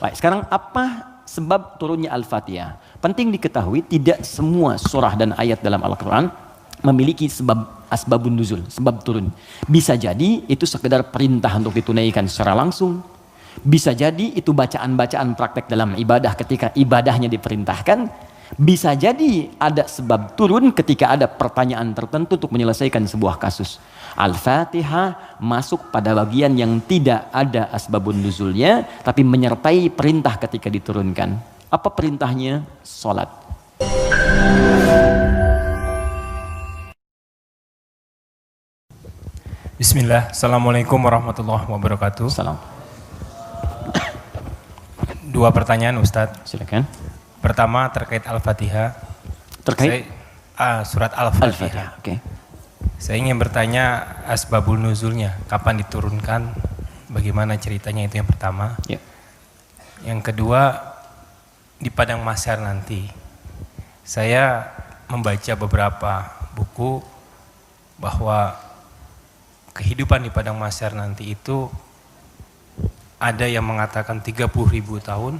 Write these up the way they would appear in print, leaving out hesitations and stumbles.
Baik, sekarang apa sebab turunnya Al-Fatihah? Penting diketahui tidak semua surah dan ayat dalam Al-Quran memiliki asbabun nuzul, sebab turun. Bisa jadi itu sekedar perintah untuk ditunaikan secara langsung. Bisa jadi itu bacaan-bacaan praktek dalam ibadah ketika ibadahnya diperintahkan. Bisa jadi ada sebab turun ketika ada pertanyaan tertentu untuk menyelesaikan sebuah kasus. Al-Fatihah masuk pada bagian yang tidak ada asbabun nuzulnya, tapi menyertai perintah ketika diturunkan. Apa perintahnya? Salat. Bismillah. Assalamualaikum warahmatullahi wabarakatuh. Salam. Dua pertanyaan Ustadz. Silakan. Pertama terkait Al-Fatihah. Terkait surat Al-Fatihah. Okay. Saya ingin bertanya asbabul nuzulnya, kapan diturunkan, bagaimana ceritanya, itu yang pertama. Yeah. Yang kedua, di padang mahsyar nanti. Saya membaca beberapa buku bahwa kehidupan di padang mahsyar nanti itu ada yang mengatakan 30.000 tahun,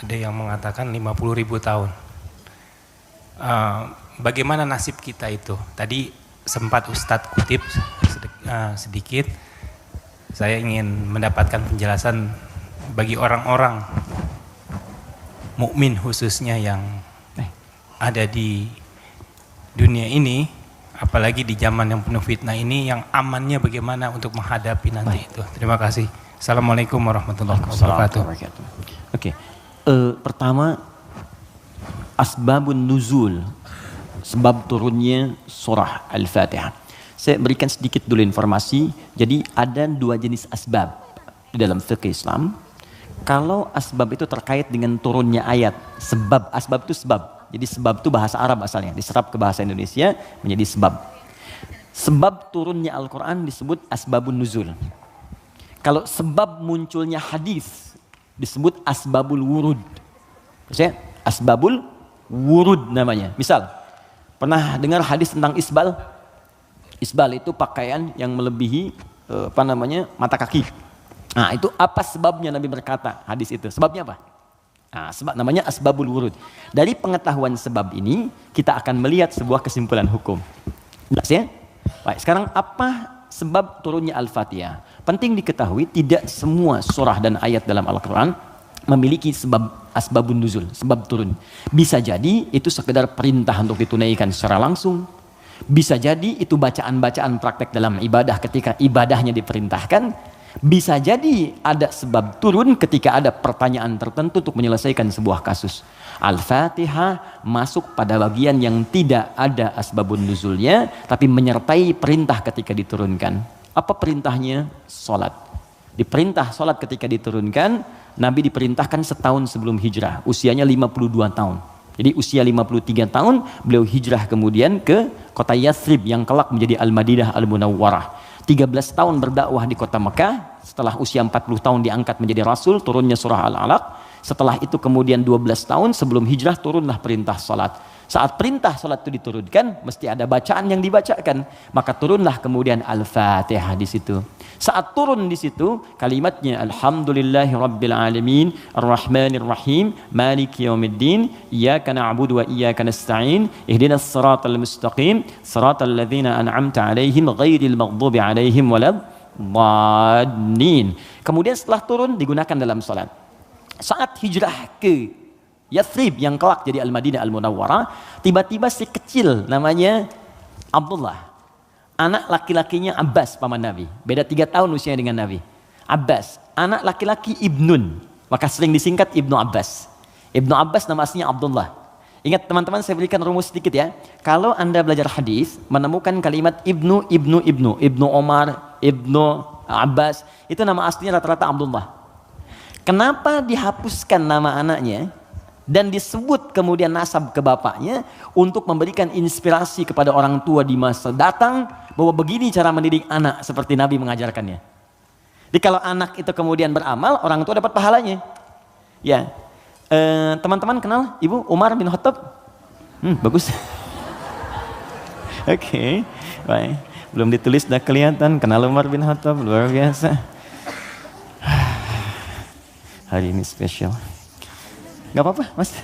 ada yang mengatakan 50.000 tahun. Bagaimana nasib kita itu? Tadi sempat Ustadz kutip sedikit. Saya ingin mendapatkan penjelasan bagi orang-orang mukmin khususnya yang ada di dunia ini, apalagi di zaman yang penuh fitnah ini, yang amannya bagaimana untuk menghadapi nanti itu. Terima kasih. Assalamualaikum warahmatullahi wabarakatuh. Oke. Pertama, asbabun nuzul, sebab turunnya surah Al-Fatihah. Saya berikan sedikit dulu informasi. Jadi ada dua jenis asbab di dalam fikih Islam. Kalau asbab itu terkait dengan turunnya ayat, asbab itu sebab. Jadi sebab itu bahasa Arab asalnya, diserap ke bahasa Indonesia menjadi sebab. Sebab turunnya Al-Quran disebut asbabun nuzul. Kalau sebab munculnya hadis disebut asbabul wurud. Maksudnya asbabul wurud namanya. Misal, pernah dengar hadis tentang isbal? Isbal itu pakaian yang melebihi mata kaki. Nah, itu apa sebabnya Nabi berkata hadis itu? Sebabnya apa? Nah, sebab namanya asbabul wurud. Dari pengetahuan sebab ini kita akan melihat sebuah kesimpulan hukum. Jelas ya? Baik, sekarang apa sebab turunnya Al-Fatihah? Penting diketahui tidak semua surah dan ayat dalam Al-Quran memiliki asbabun nuzul, sebab turun. Bisa jadi itu sekedar perintah untuk ditunaikan secara langsung. Bisa jadi itu bacaan-bacaan praktek dalam ibadah ketika ibadahnya diperintahkan. Bisa jadi ada sebab turun ketika ada pertanyaan tertentu untuk menyelesaikan sebuah kasus. Al-Fatihah masuk pada bagian yang tidak ada asbabun nuzulnya, tapi menyertai perintah ketika diturunkan. Apa perintahnya? Salat. Diperintah salat ketika diturunkan, Nabi diperintahkan setahun sebelum hijrah, usianya 52 tahun. Jadi usia 53 tahun, beliau hijrah kemudian ke kota Yathrib yang kelak menjadi Al-Madinah Al-Munawwarah. 13 tahun berdakwah di kota Mekah, setelah usia 40 tahun diangkat menjadi Rasul, turunnya surah Al-Alaq. Setelah itu kemudian 12 tahun sebelum hijrah turunlah perintah salat. Saat perintah salat itu diturunkan, mesti ada bacaan yang dibacakan. Maka turunlah kemudian Al-Fatihah di situ. Saat turun di situ, kalimatnya Alhamdulillahi Rabbil Alamin, Ar-Rahmanir Rahim, Maliki Yawmiddin, Iyyaka na'budu wa iyyaka nasta'in, Ihdinas siratal mustaqim, siratal ladzina an'amta 'alaihim ghairil maghdubi 'alaihim waladdallin. Kemudian setelah turun digunakan dalam salat. Saat hijrah ke Yathrib yang kelak jadi Al-Madinah Al-Munawwarah, tiba-tiba si kecil namanya Abdullah, anak laki-lakinya Abbas paman Nabi, beda 3 tahun usianya dengan Nabi. Abbas, anak laki-laki Ibnun, maka sering disingkat Ibnu Abbas. Ibnu Abbas nama aslinya Abdullah. Ingat teman-teman, saya berikan rumus sedikit ya. Kalau Anda belajar hadis, menemukan kalimat Ibnu Omar, Ibnu Abbas, itu nama aslinya rata-rata Abdullah. Kenapa dihapuskan nama anaknya dan disebut kemudian nasab ke bapaknya? Untuk memberikan inspirasi kepada orang tua di masa datang bahwa begini cara mendidik anak seperti Nabi mengajarkannya. Jadi kalau anak itu kemudian beramal, orang tua dapat pahalanya. Ya, teman-teman kenal Ibu Umar bin Khattab? Bagus. Oke, baik. Belum ditulis sudah kelihatan kenal Umar bin Khattab, luar biasa. Hari ini spesial. Gak apa-apa mas,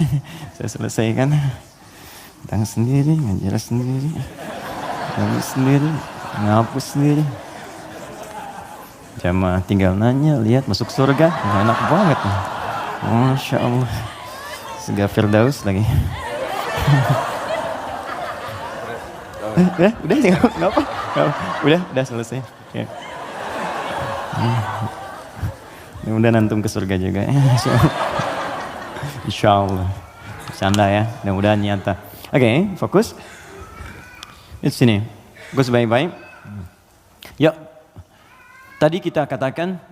saya selesaikan. Datang sendiri, ngajar sendiri, nulis sendiri, ngapus sendiri. Jamaah tinggal nanya, lihat masuk surga, enak banget. Masya Allah. Surga Firdaus lagi. Udah nggak apa, udah selesai. Ya. Mudah nantum ke surga juga. Insya Allah. Bercanda ya, mudah-mudahan nyata. Oke, fokus. Di sini, fokus baik-baik. Yuk. Tadi kita katakan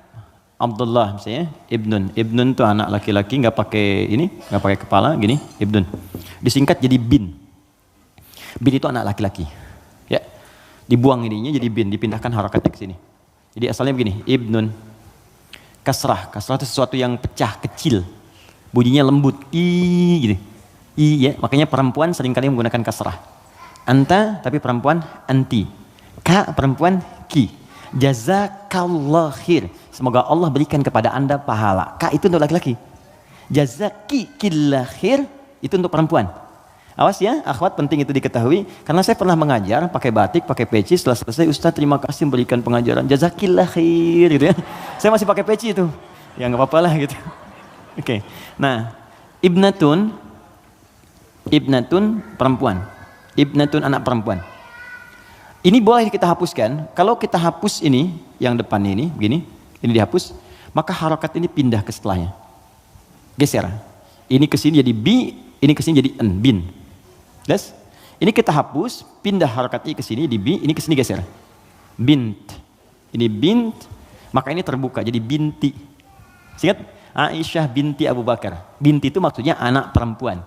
Abdullah misalnya, Ibnun itu anak laki-laki, nggak pakai ini, nggak pakai kepala, gini, Ibnun. Disingkat jadi bin. Bin itu anak laki-laki. Ya, dibuang ininya jadi bin, dipindahkan harakatnya ke sini. Jadi asalnya begini, Ibnun. Kasrah itu sesuatu yang pecah, kecil. Bunyinya lembut, gitu. Ya, makanya perempuan seringkali menggunakan kasrah. Anta, tapi perempuan anti. Ka, perempuan ki. Jazakallah khair. Semoga Allah berikan kepada anda pahala. Ka itu untuk laki-laki. Jazakillah khair itu untuk perempuan. Awas ya, akhwat, penting itu diketahui. Karena saya pernah mengajar pakai batik, pakai peci. Setelah selesai, Ustaz terima kasih memberikan pengajaran. Jazakillah khair gitu ya. Saya masih pakai peci itu. Ya nggak apa-apa lah gitu. Oke. Nah, ibnatun perempuan. Ibnatun anak perempuan. Ini boleh kita hapuskan. Kalau kita hapus ini, yang depan ini, begini, ini dihapus, maka harokat ini pindah ke setelahnya. Geser. Ini ke sini jadi bi, ini ke sini jadi en, bin. Yes? Ini kita hapus, pindah harokatnya ke sini di bi, ini ke sini geser. Bint. Ini bint, maka ini terbuka jadi binti. Ingat? Aisyah binti Abu Bakar. Binti itu maksudnya anak perempuan.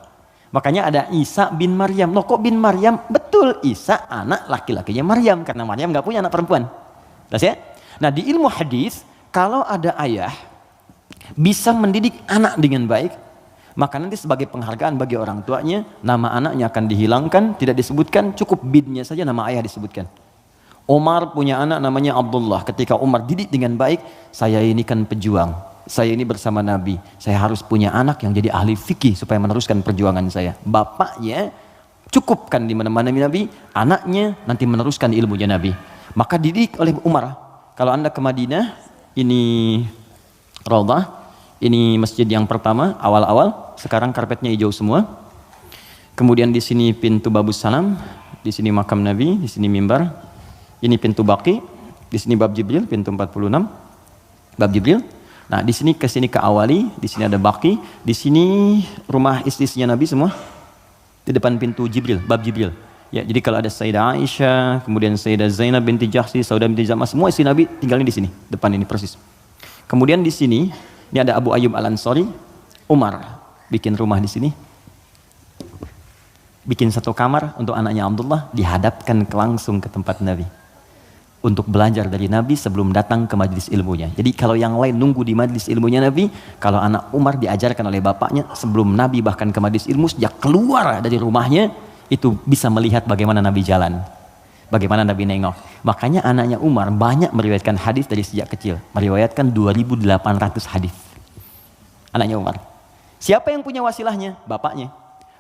Makanya ada Isa bin Maryam. Loh kok bin Maryam? Betul, Isa anak laki-lakinya Maryam. Karena Maryam gak punya anak perempuan. Jelas ya? Nah di ilmu hadis, kalau ada ayah bisa mendidik anak dengan baik, maka nanti sebagai penghargaan bagi orang tuanya, nama anaknya akan dihilangkan, tidak disebutkan, cukup binnya saja nama ayah disebutkan. Umar punya anak namanya Abdullah. Ketika Umar didik dengan baik, saya ini kan pejuang. Saya ini bersama Nabi, saya harus punya anak yang jadi ahli fikih supaya meneruskan perjuangan saya. Bapaknya cukupkan di mana-mana Nabi, anaknya nanti meneruskan ilmunya Nabi. Maka didik oleh Umar. Kalau anda ke Madinah, ini Raudhah, ini masjid yang pertama, awal-awal, sekarang karpetnya hijau semua. Kemudian di sini pintu Babus Salam, di sini makam Nabi, di sini mimbar. Ini pintu Baqi, di sini bab Jibril, pintu 46, bab Jibril. Nah, di sini ke sini ke Awali, di sini ada Baqi, di sini rumah istri-istrinya Nabi semua. Di depan pintu Jibril, bab Jibril. Ya, jadi kalau ada Sayyidah Aisyah, kemudian Sayyidah Zainab binti Jahsi, Saudah binti Zam'ah, semua istri Nabi tinggalnya di sini, depan ini persis. Kemudian di sini, ini ada Abu Ayyub Al-Ansari, Umar bikin rumah di sini. Bikin satu kamar untuk anaknya Abdullah, dihadapkan langsung ke tempat Nabi. Untuk belajar dari Nabi sebelum datang ke majlis ilmunya. Jadi kalau yang lain nunggu di majlis ilmunya Nabi, kalau anak Umar diajarkan oleh bapaknya sebelum Nabi bahkan ke majlis ilmu, sejak keluar dari rumahnya itu bisa melihat bagaimana Nabi jalan, bagaimana Nabi nengok. Makanya anaknya Umar banyak meriwayatkan hadis dari sejak kecil, meriwayatkan 2.800 hadis. Anaknya Umar. Siapa yang punya wasilahnya? Bapaknya.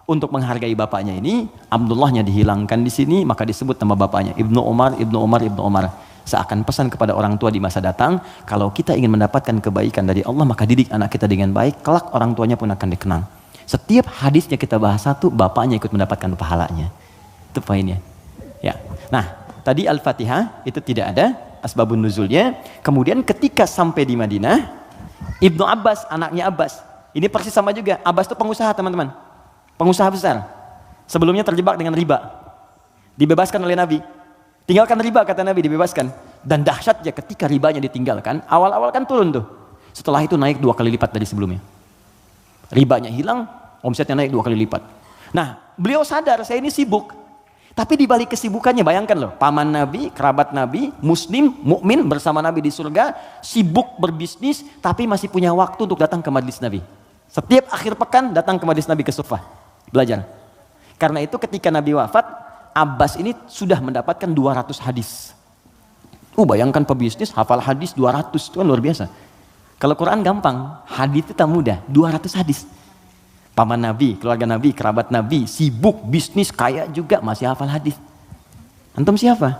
Untuk menghargai bapaknya ini, Abdullahnya dihilangkan di sini, maka disebut nama bapaknya Ibnu Umar, Ibnu Umar, Ibnu Umar. Seakan pesan kepada orang tua di masa datang, kalau kita ingin mendapatkan kebaikan dari Allah, maka didik anak kita dengan baik, kelak orang tuanya pun akan dikenang. Setiap hadisnya kita bahas satu, bapaknya ikut mendapatkan pahalanya. Itu poinnya. Ya. Nah, tadi Al-Fatihah itu tidak ada asbabun nuzulnya. Kemudian ketika sampai di Madinah, Ibnu Abbas, anaknya Abbas, ini persis sama juga. Abbas itu pengusaha, teman-teman. Pengusaha besar, sebelumnya terjebak dengan riba, dibebaskan oleh Nabi. Tinggalkan riba, kata Nabi, dibebaskan. Dan dahsyatnya ketika ribanya ditinggalkan, awal-awal kan turun tuh. Setelah itu naik 2 kali lipat dari sebelumnya. Ribanya hilang, omsetnya naik 2 kali lipat. Nah, beliau sadar saya ini sibuk. Tapi di balik kesibukannya, bayangkan loh, paman Nabi, kerabat Nabi, muslim, mukmin bersama Nabi di surga, sibuk berbisnis, tapi masih punya waktu untuk datang ke majlis Nabi. Setiap akhir pekan datang ke majlis Nabi ke Sufah. Belajar. Karena itu ketika Nabi wafat, Abbas ini sudah mendapatkan 200 hadis. Bayangkan pebisnis hafal hadis 200, itu kan luar biasa. Kalau Quran gampang, hadis itu tak mudah, 200 hadis. Paman Nabi, keluarga Nabi, kerabat Nabi, sibuk, bisnis, kaya juga, masih hafal hadis. Antum siapa?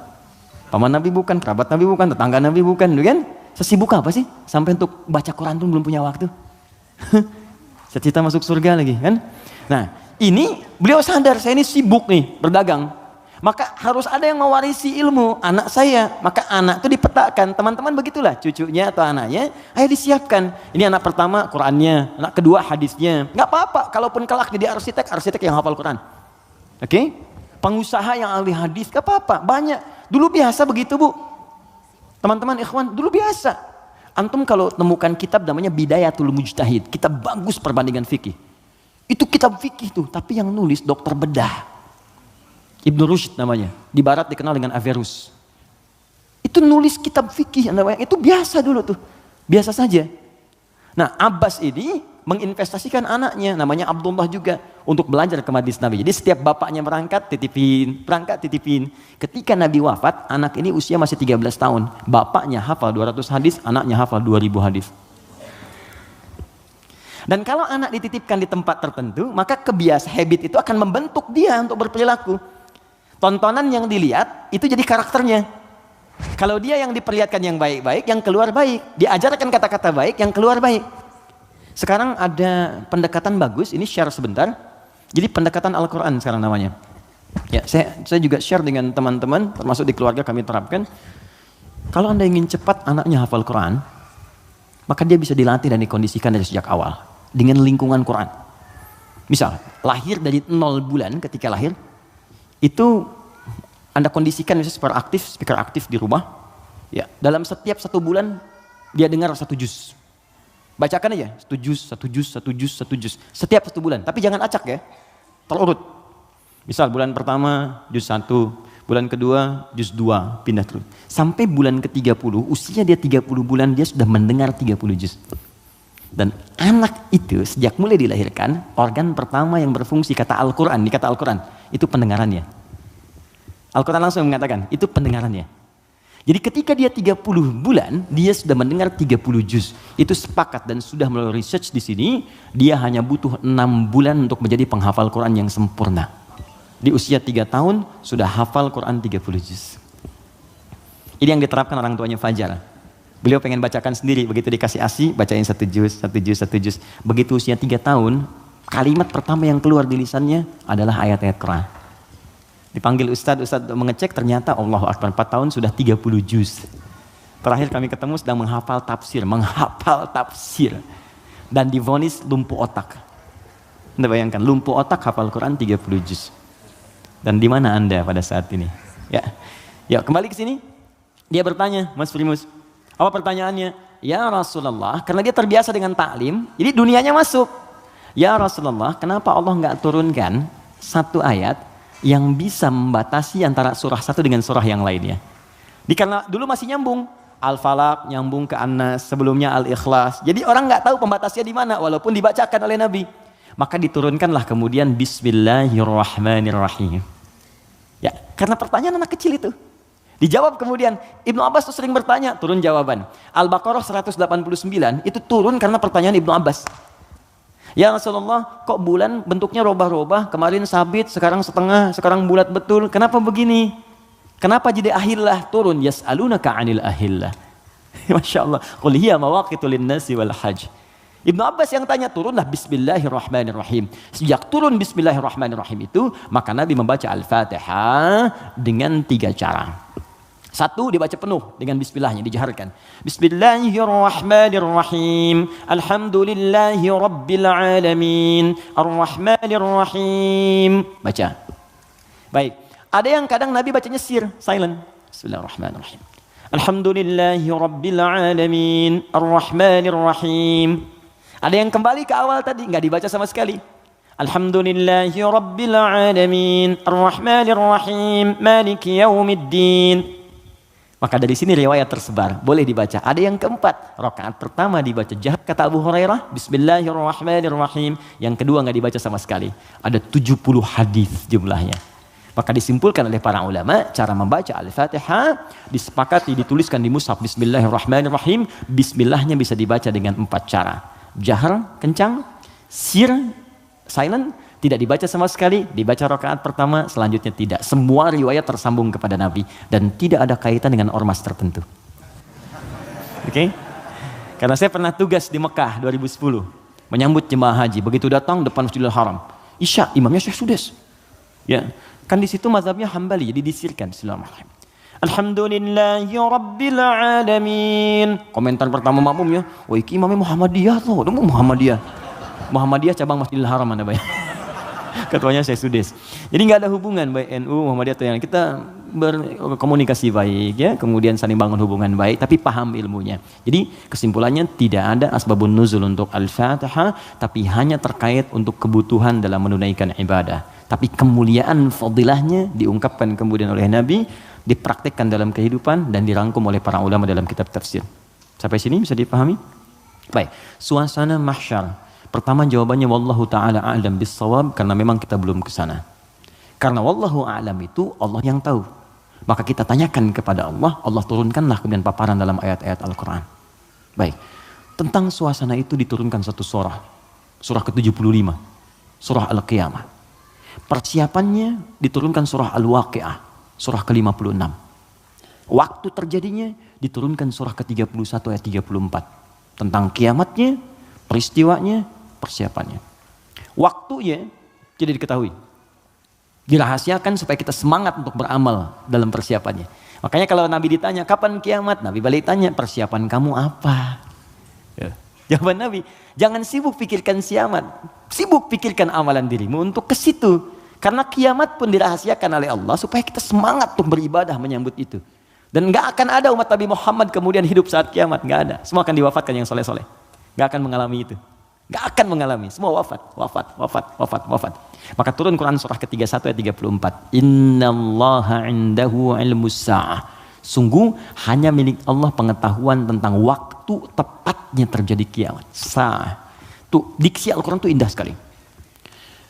Paman Nabi bukan, kerabat Nabi bukan, tetangga Nabi bukan, kan? Sesibuk apa sih? Sampai untuk baca Quran pun belum punya waktu. Cita-cita masuk surga lagi, kan? Nah, ini beliau sadar, saya ini sibuk nih, berdagang. Maka harus ada yang mewarisi ilmu, anak saya. Maka anak itu dipetakan, teman-teman begitulah, cucunya atau anaknya, ayo disiapkan. Ini anak pertama Qurannya, anak kedua hadisnya. Nggak apa-apa, kalaupun kelak jadi arsitek yang hafal Quran. Oke? Pengusaha yang ahli hadis, nggak apa-apa, banyak. Dulu biasa begitu, Bu. Teman-teman ikhwan, dulu biasa. Antum kalau temukan kitab namanya Bidayatul Mujtahid, kitab bagus perbandingan fikih. Itu kitab fikih tuh, tapi yang nulis dokter bedah. Ibnu Rushd namanya, di barat dikenal dengan Averroes. Itu nulis kitab fikih, itu biasa dulu tuh, biasa saja. Nah, Abbas ini menginvestasikan anaknya, namanya Abdullah juga, untuk belajar ke majlis Nabi. Jadi setiap bapaknya berangkat titipin. Ketika Nabi wafat, anak ini usia masih 13 tahun. Bapaknya hafal 200 hadis, anaknya hafal 2000 hadis. Dan kalau anak dititipkan di tempat tertentu, maka habit itu akan membentuk dia untuk berperilaku. Tontonan yang dilihat itu jadi karakternya. Kalau dia yang diperlihatkan yang baik-baik, yang keluar baik. Diajarkan kata-kata baik, yang keluar baik. Sekarang ada pendekatan bagus, ini share sebentar. Jadi pendekatan Al-Quran sekarang namanya. Ya, saya juga share dengan teman-teman, termasuk di keluarga kami terapkan. Kalau Anda ingin cepat anaknya hafal Quran, maka dia bisa dilatih dan dikondisikan dari sejak awal. Dengan lingkungan Quran. Misal, lahir dari 0 bulan ketika lahir, itu Anda kondisikan misalnya speaker aktif di rumah. Ya, dalam setiap 1 bulan dia dengar 1 juz. Bacakan aja 1 juz. Setiap 1 bulan, tapi jangan acak ya. Terurut. Misal bulan pertama juz 1, bulan kedua juz 2, pindah terus. Sampai bulan ke-30, usia dia 30 bulan dia sudah mendengar 30 juz. Dan anak itu sejak mulai dilahirkan, organ pertama yang berfungsi kata Al-Quran, di kata Al-Quran, itu pendengarannya. Al-Quran langsung mengatakan, itu pendengarannya. Jadi ketika dia 30 bulan, dia sudah mendengar 30 juz. Itu sepakat dan sudah melalui research di sini, dia hanya butuh 6 bulan untuk menjadi penghafal Quran yang sempurna. Di usia 3 tahun, sudah hafal Quran 30 juz. Ini yang diterapkan orang tuanya Fajar. Beliau pengen bacakan sendiri, begitu dikasih ASI, bacain 1 juz. Begitu usia 3 tahun, kalimat pertama yang keluar di lisannya adalah ayat-ayat Quran. Dipanggil Ustadz untuk mengecek, ternyata Allahu Akbar, 4 tahun sudah 30 juz. Terakhir kami ketemu sedang menghafal tafsir. Dan divonis lumpuh otak. Anda bayangkan, lumpuh otak hafal Quran 30 juz. Dan di mana Anda pada saat ini? Ya, kembali ke sini. Dia bertanya, Mas Primus, apa pertanyaannya? Ya Rasulullah, karena dia terbiasa dengan taklim, jadi dunianya masuk. Ya Rasulullah, kenapa Allah nggak turunkan 1 ayat yang bisa membatasi antara surah 1 dengan surah yang lainnya? Karena dulu masih nyambung. Al-Falaq nyambung ke An-Nas, sebelumnya Al-Ikhlas. Jadi orang nggak tahu pembatasnya di mana, walaupun dibacakan oleh Nabi. Maka diturunkanlah kemudian Bismillahirrahmanirrahim. Ya, karena pertanyaan anak kecil itu. Dijawab kemudian, Ibnu Abbas tuh sering bertanya, turun jawaban. Al-Baqarah 189 itu turun karena pertanyaan Ibnu Abbas. Ya Rasulullah, kok bulan bentuknya robah-robah, kemarin sabit, sekarang setengah, sekarang bulat betul, kenapa begini? Kenapa jadi ahillah turun? Yas'alunaka 'anil ahillah. Masya Allah, qul hiya mawaqitu lin-nasi wal hajj. Ibnu Abbas yang tanya, turunlah Bismillahirrahmanirrahim. Sejak turun Bismillahirrahmanirrahim itu, maka Nabi membaca Al-Fatihah dengan 3 cara. 1, dibaca penuh dengan bismillahnya, dijaharkan. Bismillahirrahmanirrahim. Alhamdulillahi rabbil alamin. Ar-Rahmanirrahim. Baca. Baik. Ada yang kadang Nabi bacanya silent. Bismillahirrahmanirrahim. Alhamdulillahi rabbil alamin. Ar-Rahmanirrahim. Ada yang kembali ke awal tadi, nggak dibaca sama sekali. Alhamdulillahi rabbil alamin. Ar-Rahmanirrahim. Maliki yaumiddin. Maka dari sini riwayat tersebar, boleh dibaca. Ada yang keempat, rakaat pertama dibaca jahat kata Abu Hurairah, Bismillahirrahmanirrahim. Yang kedua nggak dibaca sama sekali. Ada 70 hadis jumlahnya. Maka disimpulkan oleh para ulama, cara membaca Al-Fatihah disepakati dituliskan di mushaf Bismillahirrahmanirrahim. Bismillahnya bisa dibaca dengan 4 cara. Jahar, kencang, sir, silent, tidak dibaca sama sekali, dibaca rakaat pertama, selanjutnya tidak. Semua riwayat tersambung kepada Nabi dan tidak ada kaitan dengan ormas tertentu. Oke? Karena saya pernah tugas di Mekah 2010 menyambut jemaah haji. Begitu datang depan Masjidil Haram, Isya, imamnya Syekh Sudes. Ya, kan di situ mazhabnya Hambali, jadi disirkan. Bismillahirrahmanirrahim. Alhamdulillahi Rabbil Alamin. Komentar pertama makmumnya, wah iki imamnya Muhammadiyah tuh, Muhammadiyah. Muhammadiyah cabang Masjidil Haram mana bayang. Ketuanya Syekh Sudes. Jadi nggak ada hubungan baik NU Muhammadiyah atau yang kita berkomunikasi baik ya, kemudian saling bangun hubungan baik, tapi paham ilmunya. Jadi kesimpulannya tidak ada asbabun nuzul untuk Al-Fatihah, tapi hanya terkait untuk kebutuhan dalam menunaikan ibadah. Tapi kemuliaan fadilahnya diungkapkan kemudian oleh Nabi, dipraktikkan dalam kehidupan dan dirangkum oleh para ulama dalam kitab tafsir. Sampai sini bisa dipahami? Baik, suasana mahsyar. Pertama jawabannya wallahu taala a'lam bis-shawab, karena memang kita belum ke sana. Karena wallahu a'lam itu Allah yang tahu. Maka kita tanyakan kepada Allah, Allah turunkanlah kemudian paparan dalam ayat-ayat Al-Qur'an. Baik. Tentang suasana itu diturunkan satu surah. Surah ke-75. Surah Al-Qiyamah. Persiapannya diturunkan surah Al-Waqi'ah. Surah ke-56. Waktu terjadinya diturunkan surah ke-31 ayat 34. Tentang kiamatnya, peristiwanya, persiapannya. Waktunya tidak diketahui. Dirahasiakan supaya kita semangat untuk beramal dalam persiapannya. Makanya kalau Nabi ditanya kapan kiamat, Nabi balik tanya persiapan kamu apa? Ya. Jawaban Nabi, jangan sibuk pikirkan kiamat, sibuk pikirkan amalan dirimu untuk ke situ. Karena kiamat pun dirahasiakan oleh Allah supaya kita semangat untuk beribadah menyambut itu. Dan nggak akan ada umat Nabi Muhammad kemudian hidup saat kiamat, nggak ada. Semua akan diwafatkan yang soleh-soleh. Nggak akan mengalami itu. Nggak akan mengalami. Semua wafat. Maka turun Quran surah ke-31 ayat 34. Innallaha indahu ilmus sa'ah. Sungguh hanya milik Allah pengetahuan tentang waktu tepatnya terjadi kiamat. Sa'ah. Tuh, diksi Al-Quran tuh indah sekali.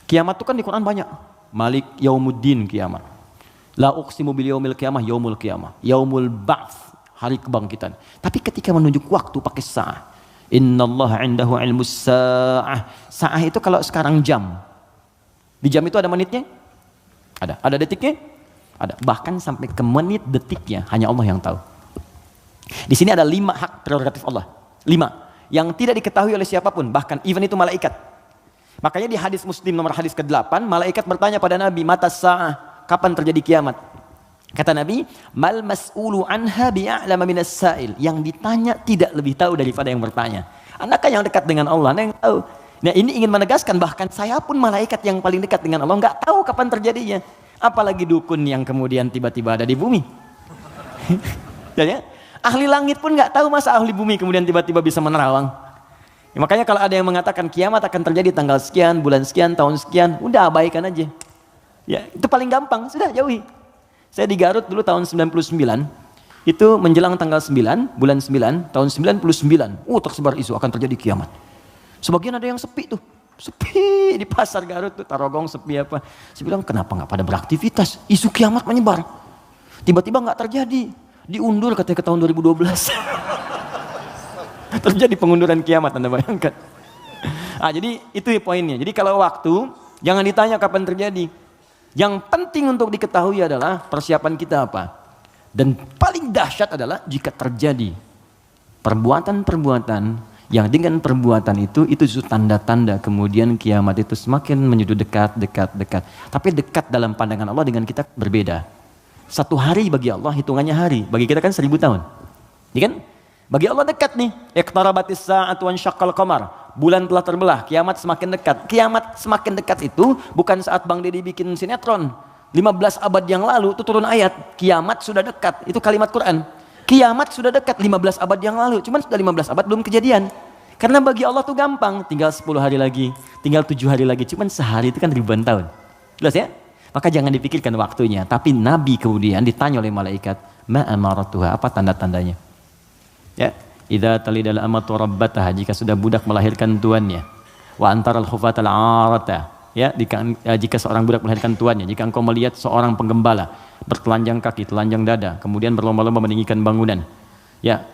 Kiamat tuh kan di Quran banyak. Malik yaumuddin kiamat. La uqsimu bil yaumil qiyamah yaumul qiyamah. Yaumul ba'ts, hari kebangkitan. Tapi ketika menunjuk waktu pakai sa'ah. Innallaha indahu ilmus sa'ah. Sa'ah itu kalau sekarang jam. Di jam itu ada menitnya? Ada. Ada detiknya? Ada. Bahkan sampai ke menit detiknya hanya Allah yang tahu. Di sini ada 5 hak prerogatif Allah. 5 yang tidak diketahui oleh siapapun, bahkan even itu malaikat. Makanya di hadis Muslim nomor hadis ke-8, malaikat bertanya pada Nabi, "Mata sa'ah?" Kapan terjadi kiamat? Kata Nabi, "Mal mas'ulu anha bi'a'lama minas sa'il." Yang ditanya tidak lebih tahu daripada yang bertanya. Anda kan yang dekat dengan Allah, Anda yang tahu. Nah, ini ingin menegaskan bahkan saya pun malaikat yang paling dekat dengan Allah nggak tahu kapan terjadinya. Apalagi dukun yang kemudian tiba-tiba ada di bumi. Ya, ahli langit pun nggak tahu masa ahli bumi kemudian tiba-tiba bisa menerawang. Ya, makanya kalau ada yang mengatakan kiamat akan terjadi tanggal sekian, bulan sekian, tahun sekian, udah abaikan aja. Ya, itu paling gampang, sudah jauhi. Saya di Garut dulu tahun 99, itu menjelang tanggal 9, bulan 9, tahun 99, tersebar isu akan terjadi kiamat. Sebagian ada yang sepi tuh, sepi di pasar Garut tuh, Tarogong sepi apa. Saya bilang kenapa nggak pada beraktivitas, isu kiamat menyebar. Tiba-tiba nggak terjadi, diundur katanya ke tahun 2012. Terjadi pengunduran kiamat, Anda bayangkan. Jadi itu poinnya. Jadi kalau waktu, jangan ditanya kapan terjadi. Yang penting untuk diketahui adalah persiapan kita apa. Dan paling dahsyat adalah jika terjadi perbuatan-perbuatan yang dengan perbuatan itu justru tanda-tanda kemudian kiamat itu semakin menuju dekat. Tapi dekat dalam pandangan Allah dengan kita berbeda. 1 hari bagi Allah hitungannya hari, bagi kita kan 1000 tahun. Ya kan? Bagi Allah dekat nih. Iqtarabatis sa'atu wansyaqqal qamar. Bulan telah terbelah, kiamat semakin dekat. Kiamat semakin dekat itu bukan saat Bang Deddy bikin sinetron. 15 abad yang lalu itu turun ayat, kiamat sudah dekat. Itu kalimat Quran. Kiamat sudah dekat 15 abad yang lalu. Cuman sudah 15 abad belum kejadian. Karena bagi Allah tuh gampang, tinggal 10 hari lagi, tinggal 7 hari lagi. Cuman sehari itu kan ribuan tahun. Jelas ya? Maka jangan dipikirkan waktunya. Tapi Nabi kemudian ditanya oleh malaikat, ma amaratuha, apa tanda-tandanya? Ya, idza talidal amatu rabbataha, jika sudah budak melahirkan tuannya. Wa antaral khufatal arata, Ya, jika seorang budak melahirkan tuannya, jika engkau melihat seorang penggembala bertelanjang kaki, telanjang dada, kemudian berlomba-lomba meninggikan bangunan. Ya,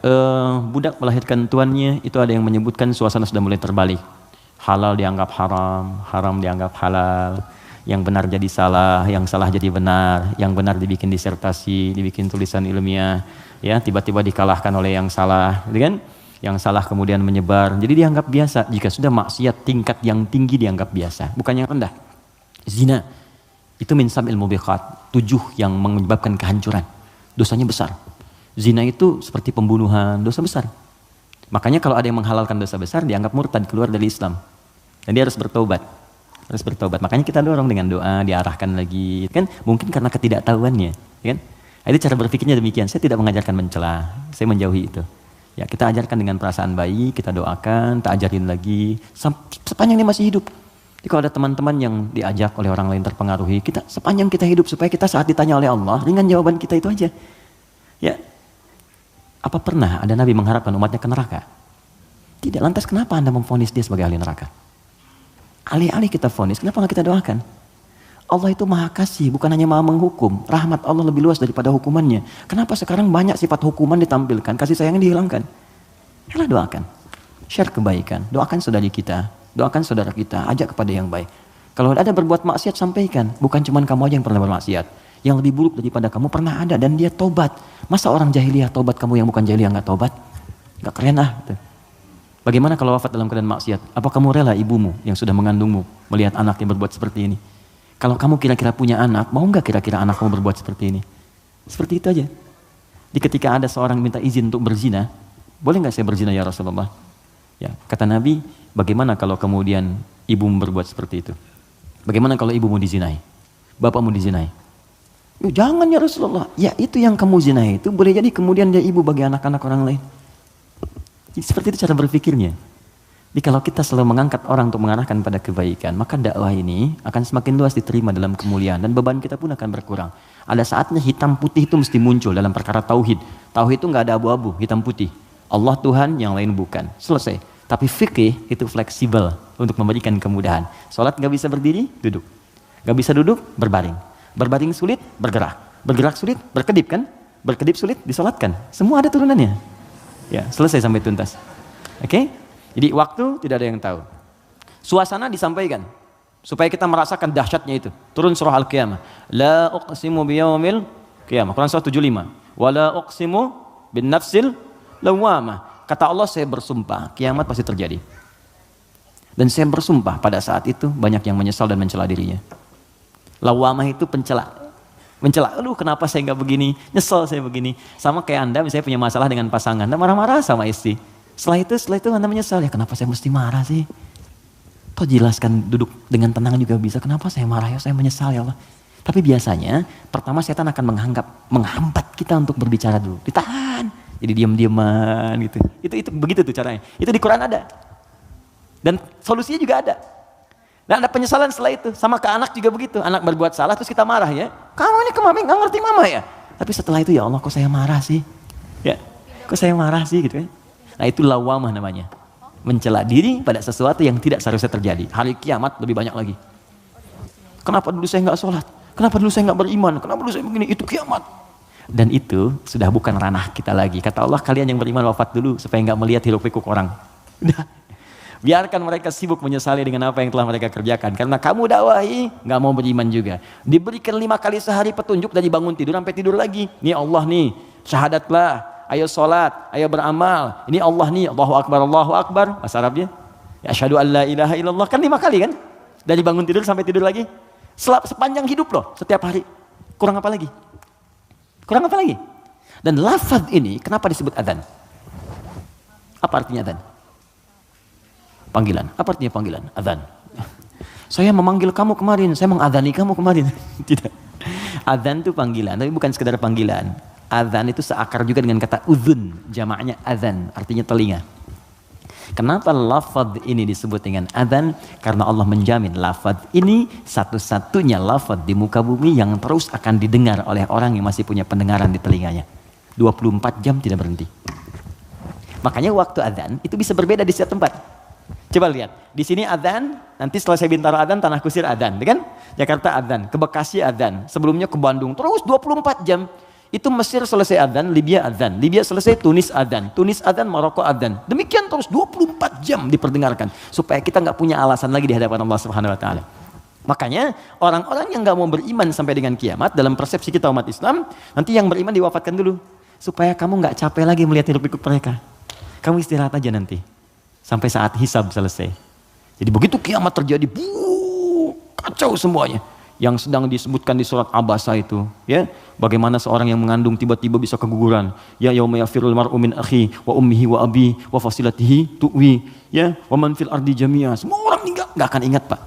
budak melahirkan tuannya, itu ada yang menyebutkan suasana sudah mulai terbalik. Halal dianggap haram, haram dianggap halal, yang benar jadi salah, yang salah jadi benar, yang benar dibikin disertasi, dibikin tulisan ilmiah, ya tiba-tiba dikalahkan oleh yang salah, gitu kan? Yang salah kemudian menyebar, jadi dianggap biasa. Jika sudah maksiat tingkat yang tinggi dianggap biasa, bukan yang rendah. Zina itu min sab'il mubiqat, 7 yang menyebabkan kehancuran, dosanya besar. Zina itu seperti pembunuhan, dosa besar. Makanya kalau ada yang menghalalkan dosa besar dianggap murtad, keluar dari Islam, dan dia harus bertobat. Harus bertobat. Makanya kita dorong dengan doa, diarahkan lagi, kan? Mungkin karena ketidaktahuannya, kan? Itu cara berpikirnya demikian. Saya tidak mengajarkan mencela, saya menjauhi itu. Ya, kita ajarkan dengan perasaan baik, kita doakan, tak ajarin lagi sepanjang dia masih hidup. Jadi kalau ada teman-teman yang diajak oleh orang lain terpengaruhi, kita sepanjang kita hidup supaya kita saat ditanya oleh Allah, ringan jawaban kita itu aja. Ya. Apa pernah ada nabi mengharapkan umatnya ke neraka? Tidak. Lantas kenapa Anda memvonis dia sebagai ahli neraka? Alih-alih kita vonis, kenapa nggak kita doakan? Allah itu maha kasih, bukan hanya maha menghukum. Rahmat Allah lebih luas daripada hukumannya. Kenapa sekarang banyak sifat hukuman ditampilkan, kasih sayangnya dihilangkan? Yalah, doakan. Share kebaikan, doakan saudari kita, doakan saudara kita, ajak kepada yang baik. Kalau ada berbuat maksiat, sampaikan. Bukan cuma kamu aja yang pernah bermaksiat. Yang lebih buruk daripada kamu pernah ada, dan dia tobat. Masa orang jahiliyah tobat, kamu yang bukan jahiliyah nggak tobat? Nggak keren ah. Gitu. Bagaimana kalau wafat dalam keadaan maksiat? Apa kamu rela ibumu yang sudah mengandungmu melihat anaknya berbuat seperti ini? Kalau kamu kira-kira punya anak, mau nggak kira-kira anak kamu berbuat seperti ini? Seperti itu aja. Di ketika ada seorang minta izin untuk berzina, boleh nggak saya berzina ya Rasulullah? Ya, kata Nabi, bagaimana kalau kemudian ibumu berbuat seperti itu? Bagaimana kalau ibumu dizinai? Bapakmu dizinai? Jangan ya Rasulullah. Ya, itu yang kamu zinai itu boleh jadi kemudian dia ibu bagi anak-anak orang lain. Jadi, seperti itu cara berpikirnya. Jadi kalau kita selalu mengangkat orang untuk mengarahkan pada kebaikan, maka dakwah ini akan semakin luas diterima dalam kemuliaan, dan beban kita pun akan berkurang. Ada saatnya hitam putih itu mesti muncul dalam perkara tauhid. Tauhid itu nggak ada abu-abu, hitam putih. Allah Tuhan, yang lain bukan. Selesai. Tapi fikih itu fleksibel untuk memberikan kemudahan. Sholat nggak bisa berdiri, duduk. Nggak bisa duduk, berbaring. Berbaring sulit, bergerak. Bergerak sulit, berkedip kan? Berkedip sulit, disolatkan. Semua ada turunannya. Ya, selesai sampai tuntas. Oke? Jadi waktu tidak ada yang tahu. Suasana disampaikan supaya kita merasakan dahsyatnya itu. Turun surah Al-Qiyamah. La uqsimu biyaumil qiyamah. Quran surah 75. Wa la uqsimu bin nafsil lawwamah. Kata Allah, saya bersumpah kiamat pasti terjadi. Dan saya bersumpah pada saat itu banyak yang menyesal dan mencela dirinya. Lawwamah itu pencela. Mencela, aduh kenapa saya nggak begini, nyesel saya begini. Sama kayak Anda misalnya punya masalah dengan pasangan, Anda marah-marah sama istri. Setelah itu Anda menyesal, ya kenapa saya mesti marah sih? Toh jelaskan, duduk dengan tenang juga bisa, kenapa saya marah ya, saya menyesal ya Allah. Tapi biasanya pertama setan akan menghambat kita untuk berbicara dulu, ditahan, jadi diam-diaman gitu. Itu begitu tuh caranya. Itu di Quran ada. Dan solusinya juga ada. Dan ada penyesalan setelah itu. Sama ke anak juga begitu. Anak berbuat salah terus kita marah ya. Kamu ini kemarin nggak ngerti mama ya. Tapi setelah itu ya Allah kok saya marah sih. Ya, kok saya marah sih gitu ya. Nah itu lawamah namanya. Mencela diri pada sesuatu yang tidak seharusnya terjadi. Hari kiamat lebih banyak lagi. Kenapa dulu saya nggak sholat? Kenapa dulu saya nggak beriman? Kenapa dulu saya begini? Itu kiamat. Dan itu sudah bukan ranah kita lagi. Kata Allah, kalian yang beriman wafat dulu supaya nggak melihat hiruk pikuk orang. Udah. Biarkan mereka sibuk menyesali dengan apa yang telah mereka kerjakan. Karena kamu dakwahi, nggak mau beriman juga. Diberikan 5 kali sehari petunjuk dari bangun tidur sampai tidur lagi. Nih Allah nih, syahadatlah, ayo sholat, ayo beramal. Ini Allah nih, Allahu Akbar. Bahasa Arabnya, ya asyhadu an la ilaha illallah. Kan 5 kali kan? Dari bangun tidur sampai tidur lagi. Sepanjang hidup loh, setiap hari. Kurang apa lagi? Kurang apa lagi? Dan lafaz ini, kenapa disebut adzan? Apa artinya adzan? Panggilan. Apa artinya panggilan? Adzan. Saya memanggil kamu kemarin, saya mengadani kamu kemarin. Tidak. Adzan itu panggilan, tapi bukan sekedar panggilan. Adzan itu seakar juga dengan kata uzun, jamaknya adzan, artinya telinga. Kenapa lafaz ini disebut dengan adzan? Karena Allah menjamin lafaz ini satu-satunya lafaz di muka bumi yang terus akan didengar oleh orang yang masih punya pendengaran di telinganya. 24 jam tidak berhenti. Makanya waktu adzan itu bisa berbeda di setiap tempat. Coba lihat, di sini adzan, nanti setelah saya Bintaro adzan, Tanah Kusir adzan, kan? Jakarta adzan, ke Bekasi adzan, sebelumnya ke Bandung, terus 24 jam. Itu Mesir selesai adzan, Libya adzan, Libya selesai Tunis adzan, Maroko adzan. Demikian terus 24 jam diperdengarkan supaya kita nggak punya alasan lagi di hadapan Allah Subhanahu wa taala. Makanya orang-orang yang nggak mau beriman sampai dengan kiamat dalam persepsi kita umat Islam, nanti yang beriman diwafatkan dulu supaya kamu nggak capek lagi melihat hiruk pikuk mereka. Kamu istirahat aja nanti sampai saat hisab selesai. Jadi begitu kiamat terjadi, kacau semuanya. Yang sedang disebutkan di surat Abasa itu, ya, bagaimana seorang yang mengandung tiba-tiba bisa keguguran. Ya yauma yafirul mar'u min akhi wa ummihi wa abi wa fasilatihi tuwi, ya, wa man fil ardi jami'a. Semua orang enggak akan ingat, Pak.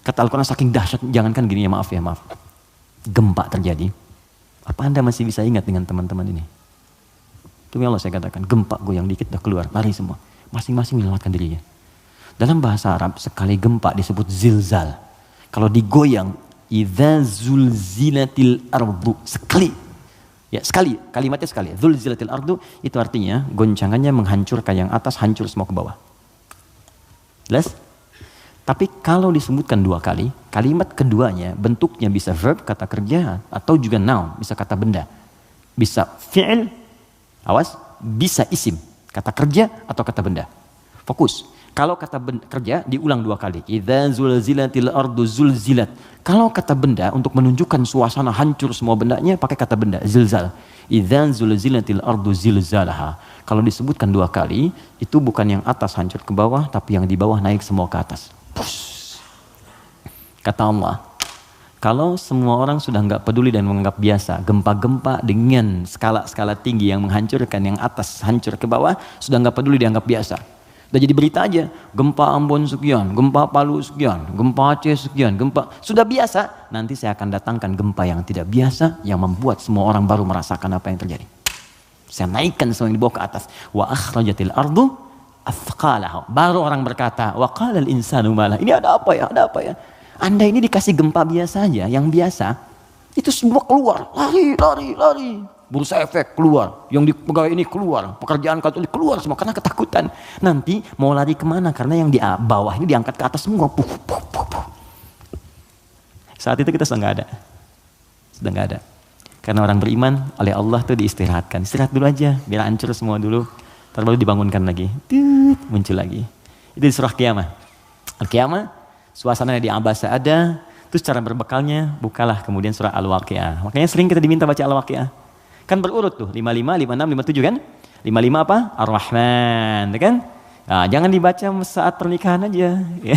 Kata Al-Qur'an saking dahsyat, jangankan gini ya, maaf. Gempa terjadi. Apa Anda masih bisa ingat dengan teman-teman ini? Demi Allah saya katakan, gempa goyang dikit udah keluar, lari semua. Masing-masing menyelamatkan dirinya. Dalam bahasa Arab, sekali gempa disebut zilzal. Kalau digoyang, idza zulzilatil ardu, sekali. Ya, sekali, kalimatnya sekali. Zulzilatil ardu itu artinya goncangannya menghancurkan yang atas, hancur semua ke bawah. Jelas? Tapi kalau disebutkan 2 kali, kalimat keduanya bentuknya bisa verb, kata kerja, atau juga noun, bisa kata benda. Bisa fi'il, awas, bisa isim, kata kerja atau kata benda. Fokus. Kalau kata kerja diulang 2 kali. Idza zulzilatil ardu zulzilat. Kalau kata benda untuk menunjukkan suasana hancur semua bendanya pakai kata benda zilzal. Idza zulzilatil ardu zilzalaha. Kalau disebutkan 2 kali itu bukan yang atas hancur ke bawah, tapi yang di bawah naik semua ke atas. Push. Kata Allah, kalau semua orang sudah nggak peduli dan menganggap biasa gempa-gempa dengan skala-skala tinggi yang menghancurkan yang atas hancur ke bawah, sudah nggak peduli dianggap biasa. Udah jadi berita aja, gempa Ambon sekian, gempa Palu sekian, gempa Aceh sekian, gempa. Sudah biasa, nanti saya akan datangkan gempa yang tidak biasa, yang membuat semua orang baru merasakan apa yang terjadi. Saya naikkan semua yang dibawa ke atas. Wa akhrajatil ardu athqalaha. Baru orang berkata, wa qalal insanu malah. Ini ada apa ya, ada apa ya. Anda ini dikasih gempa biasa aja, yang biasa, itu semua keluar, lari. Bursa efek keluar, yang di pegawai ini keluar, pekerjaan kantor ini keluar semua karena ketakutan. Nanti mau lari kemana? Karena yang di bawah ini diangkat ke atas semua. Puh. Saat itu kita sudah nggak ada. Karena orang beriman oleh Allah tuh diistirahatkan. Istirahat dulu aja, biar hancur semua dulu. Terus baru dibangunkan lagi, muncul lagi. Itu di surah Qiyamah. Al-Qiyamah, suasananya di Abasa ada. Terus cara berbekalnya, bukalah kemudian surah Al-Waqi'ah. Makanya sering kita diminta baca Al-Waqi'ah. Kan berurut tuh, 55, 56, 57 kan? 55 apa? Ar-Rahman, kan? Nah, jangan dibaca saat pernikahan aja. Ya.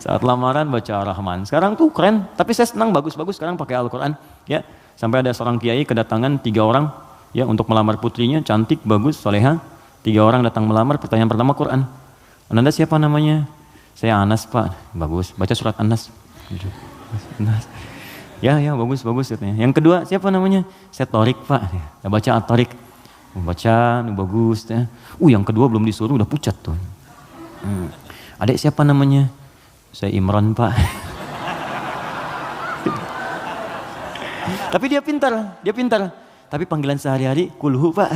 Saat lamaran baca Ar-Rahman. Sekarang tuh keren, tapi saya senang bagus-bagus sekarang pakai Al-Quran. Ya. Sampai ada seorang kiai kedatangan 3 orang ya untuk melamar putrinya, cantik, bagus, soleha. 3 orang datang melamar, pertanyaan pertama Quran. Anda siapa namanya? Saya Anas, Pak. Bagus, baca surat Anas. Anas. Ya bagus katanya. Yang kedua siapa namanya? Saya Torik, Pak. Ya, baca At-Torik. Baca bagus ya. Yang kedua belum disuruh udah pucat tuh. Adik siapa namanya? Saya Imran, Pak. Tapi dia pintar. Tapi panggilan sehari-hari Kulhu, Pak.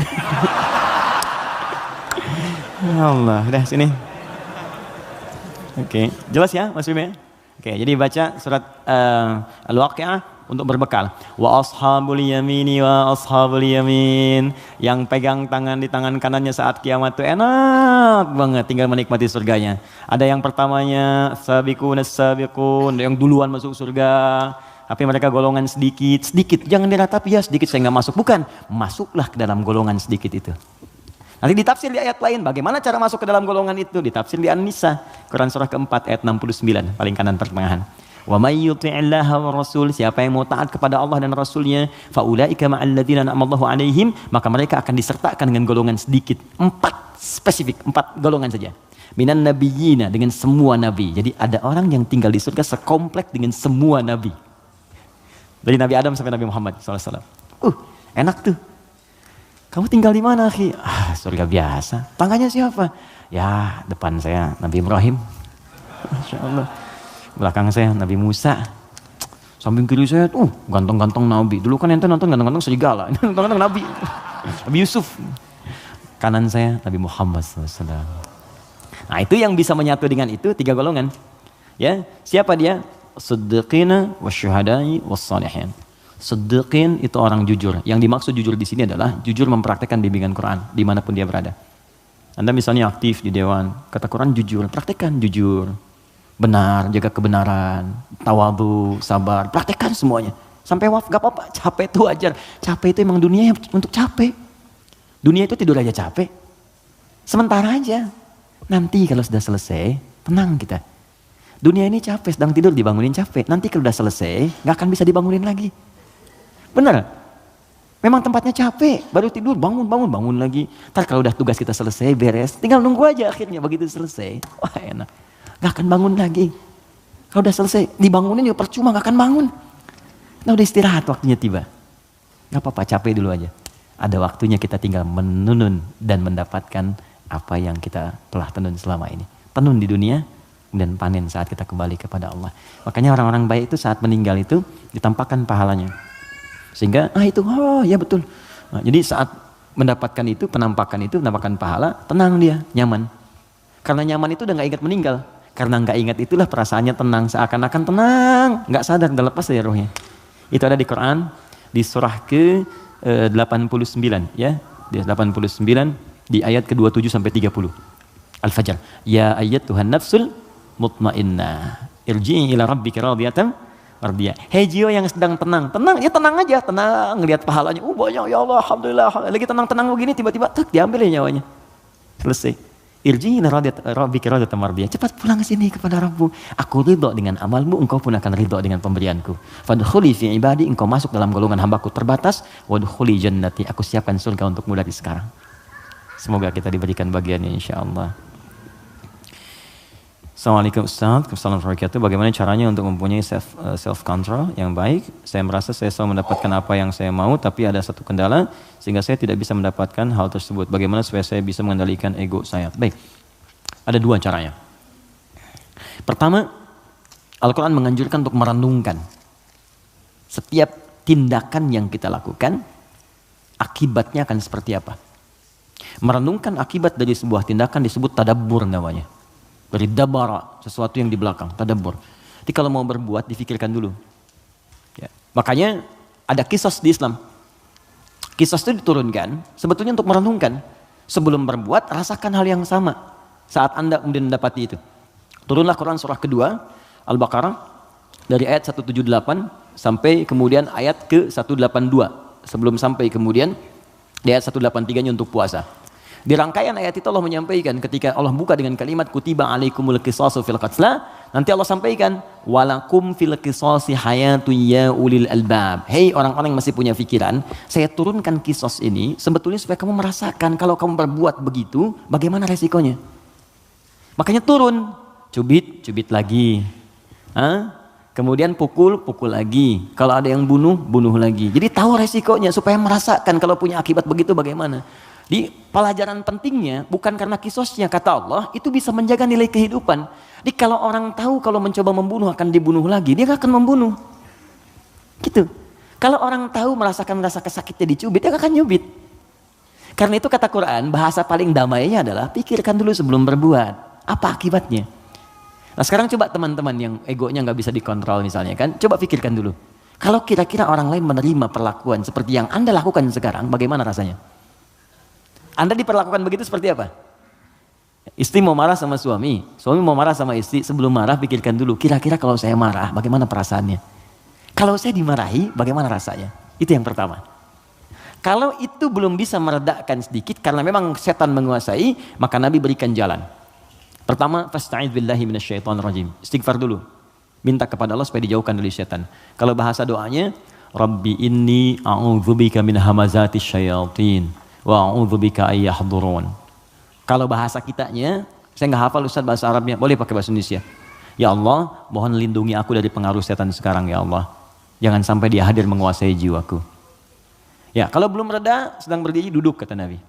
Ya Allah, udah sini. Oke, jelas ya Mas Bima? Oke, jadi baca surat Al-Waqi'ah untuk berbekal. Wa ashabul yamini wa ashabul yamin. Yang pegang tangan di tangan kanannya saat kiamat itu enak banget, tinggal menikmati surganya. Ada yang pertamanya sabiqun, yang duluan masuk surga. Tapi mereka golongan sedikit. Jangan diratapi ya sedikit saya nggak masuk. Bukan, masuklah ke dalam golongan sedikit itu. Nanti ditafsir di ayat lain, bagaimana cara masuk ke dalam golongan itu? Ditafsir di An-Nisa, Quran surah keempat ayat 69, paling kanan pertengahan. Wa may yuti'illaha wa rasul, siapa yang mau taat kepada Allah dan Rasulnya, fa ulaika ma'al ladzina an'amallahu 'alaihim, maka mereka akan disertakan dengan golongan sedikit. 4 golongan saja. Minan nabiyyina, dengan semua nabi. Jadi ada orang yang tinggal di surga sekomplek dengan semua nabi. Dari Nabi Adam sampai Nabi Muhammad SAW. Enak tuh. Kamu tinggal di mana, akhi? Surga biasa. Tangannya siapa? Ya, depan saya Nabi Ibrahim. Masya Allah. Belakang saya Nabi Musa. Samping kiri saya ganteng-ganteng Nabi. Dulu kan ente nonton ganteng-ganteng serigala. Ini ganteng-ganteng Nabi. Nabi Yusuf. Kanan saya Nabi Muhammad SAW. Nah, itu yang bisa menyatu dengan itu 3 golongan. Ya, siapa dia? Siddiqina wasyuhada'i wassalihin. Siddiqin itu orang jujur. Yang dimaksud jujur di sini adalah jujur mempraktekkan bimbingan Quran dimanapun dia berada. Anda misalnya aktif di dewan, kata Quran jujur, praktekkan jujur, benar, jaga kebenaran, tawadhu, sabar, praktekkan semuanya. Sampai gak apa-apa, capek itu wajar. Capek itu emang dunia untuk capek. Dunia itu tidur aja capek. Sementara aja. Nanti kalau sudah selesai, tenang kita. Dunia ini capek, sedang tidur dibangunin capek. Nanti kalau sudah selesai, gak akan bisa dibangunin lagi. Benar? Memang tempatnya capek, baru tidur, bangun lagi. Ntar kalau udah tugas kita selesai, beres, tinggal nunggu aja akhirnya begitu selesai. Wah enak, gak akan bangun lagi. Kalau udah selesai, dibangunin juga percuma, gak akan bangun. Nah udah istirahat waktunya tiba. Gak apa-apa, capek dulu aja. Ada waktunya kita tinggal menunun dan mendapatkan apa yang kita telah tenun selama ini. Tenun di dunia dan panen saat kita kembali kepada Allah. Makanya orang-orang baik itu saat meninggal itu ditampakkan pahalanya. Sehingga itu ya betul. Nah, jadi saat mendapatkan itu, penampakan pahala, tenang dia, nyaman. Karena nyaman itu udah gak ingat meninggal. Karena gak ingat itulah perasaannya tenang, seakan-akan tenang, gak sadar, udah lepas dari rohnya. Itu ada di Quran, di surah ke 89 ya, di 89 di ayat ke-27 sampai 30. Al-Fajr. Ya ayyatuhan nafsul mutmainnah, irji'i ila rabbika radiyatan mardiyah. Hei jiwa yang sedang tenang ya tenang aja, tenang ngelihat pahalanya. Banyak ya Allah, alhamdulillah. Lagi tenang-tenang begini tiba-tiba diambil ya nyawanya. Selesai. Irji'i ila rabbika radiyatan mardiyah. Cepat pulang ke sini kepada Rabbmu. Aku ridho dengan amalmu, engkau pun akan ridho dengan pemberianku. Fadkhuli fi ibadi, engkau masuk dalam golongan hambaku terbatas. Wadkhuli jannati, aku siapkan surga untukmu dari sekarang. Semoga kita diberikan bagiannya insyaallah. Assalamualaikum Ustaz, Assalamualaikum warahmatullahi wabarakatuh. Bagaimana caranya untuk mempunyai self control yang baik? Saya merasa saya selalu mendapatkan apa yang saya mau, tapi ada satu kendala sehingga saya tidak bisa mendapatkan hal tersebut. Bagaimana supaya saya bisa mengendalikan ego saya? Baik, ada 2 caranya. Pertama, Al-Quran menganjurkan untuk merenungkan setiap tindakan yang kita lakukan, akibatnya akan seperti apa. Merenungkan akibat dari sebuah tindakan disebut tadabbur namanya. Dari dabara, sesuatu yang di belakang, tadabbur. Jadi kalau mau berbuat, difikirkan dulu. Ya. Makanya ada kisos di Islam. Kisos itu diturunkan sebetulnya untuk merenungkan. Sebelum berbuat, rasakan hal yang sama saat Anda kemudian mendapati itu. Turunlah Quran surah kedua, Al-Baqarah, dari ayat 178 sampai kemudian ayat ke 182. Sebelum sampai kemudian di ayat 183-nya untuk puasa. Di rangkaian ayat itu Allah menyampaikan ketika Allah buka dengan kalimat kutiba alaikumul qisasu fil qatla, nanti Allah sampaikan walakum fil qisasi hayatun ya ulil albab. Hei orang-orang yang masih punya pikiran, saya turunkan kisos ini sebetulnya supaya kamu merasakan kalau kamu berbuat begitu bagaimana resikonya. Makanya turun, cubit lagi. Kemudian pukul lagi. Kalau ada yang bunuh lagi. Jadi tahu resikonya supaya merasakan kalau punya akibat begitu bagaimana. Di pelajaran pentingnya bukan karena kisosnya, kata Allah itu bisa menjaga nilai kehidupan. Jadi kalau orang tahu kalau mencoba membunuh akan dibunuh lagi, dia gak akan membunuh. Gitu. Kalau orang tahu merasakan rasa sakitnya dicubit, dia gak akan nyubit. Karena itu kata Quran, bahasa paling damainya adalah pikirkan dulu sebelum berbuat. Apa akibatnya? Nah sekarang coba teman-teman yang egonya gak bisa dikontrol misalnya kan, coba pikirkan dulu. Kalau kira-kira orang lain menerima perlakuan seperti yang Anda lakukan sekarang, bagaimana rasanya? Anda diperlakukan begitu seperti apa? Istri mau marah sama suami mau marah sama istri, sebelum marah pikirkan dulu, kira-kira kalau saya marah bagaimana perasaannya? Kalau saya dimarahi bagaimana rasanya? Itu yang pertama. Kalau itu belum bisa meredakan sedikit karena memang setan menguasai, maka Nabi berikan jalan. Pertama, fasta'idz billahi minasyaitonir rajim. Istighfar dulu. Minta kepada Allah supaya dijauhkan dari setan. Kalau bahasa doanya, Rabbi inni a'udzubika min hamazatis syayatin wa a'udzubika ayyahdurun. Kalau bahasa kitanya, saya nggak hafal Ustaz bahasa Arabnya, boleh pakai bahasa Indonesia. Ya Allah, mohon lindungi aku dari pengaruh setan sekarang ya Allah. Jangan sampai dia hadir menguasai jiwaku. Ya, kalau belum reda, sedang berdiri, duduk kata Nabi.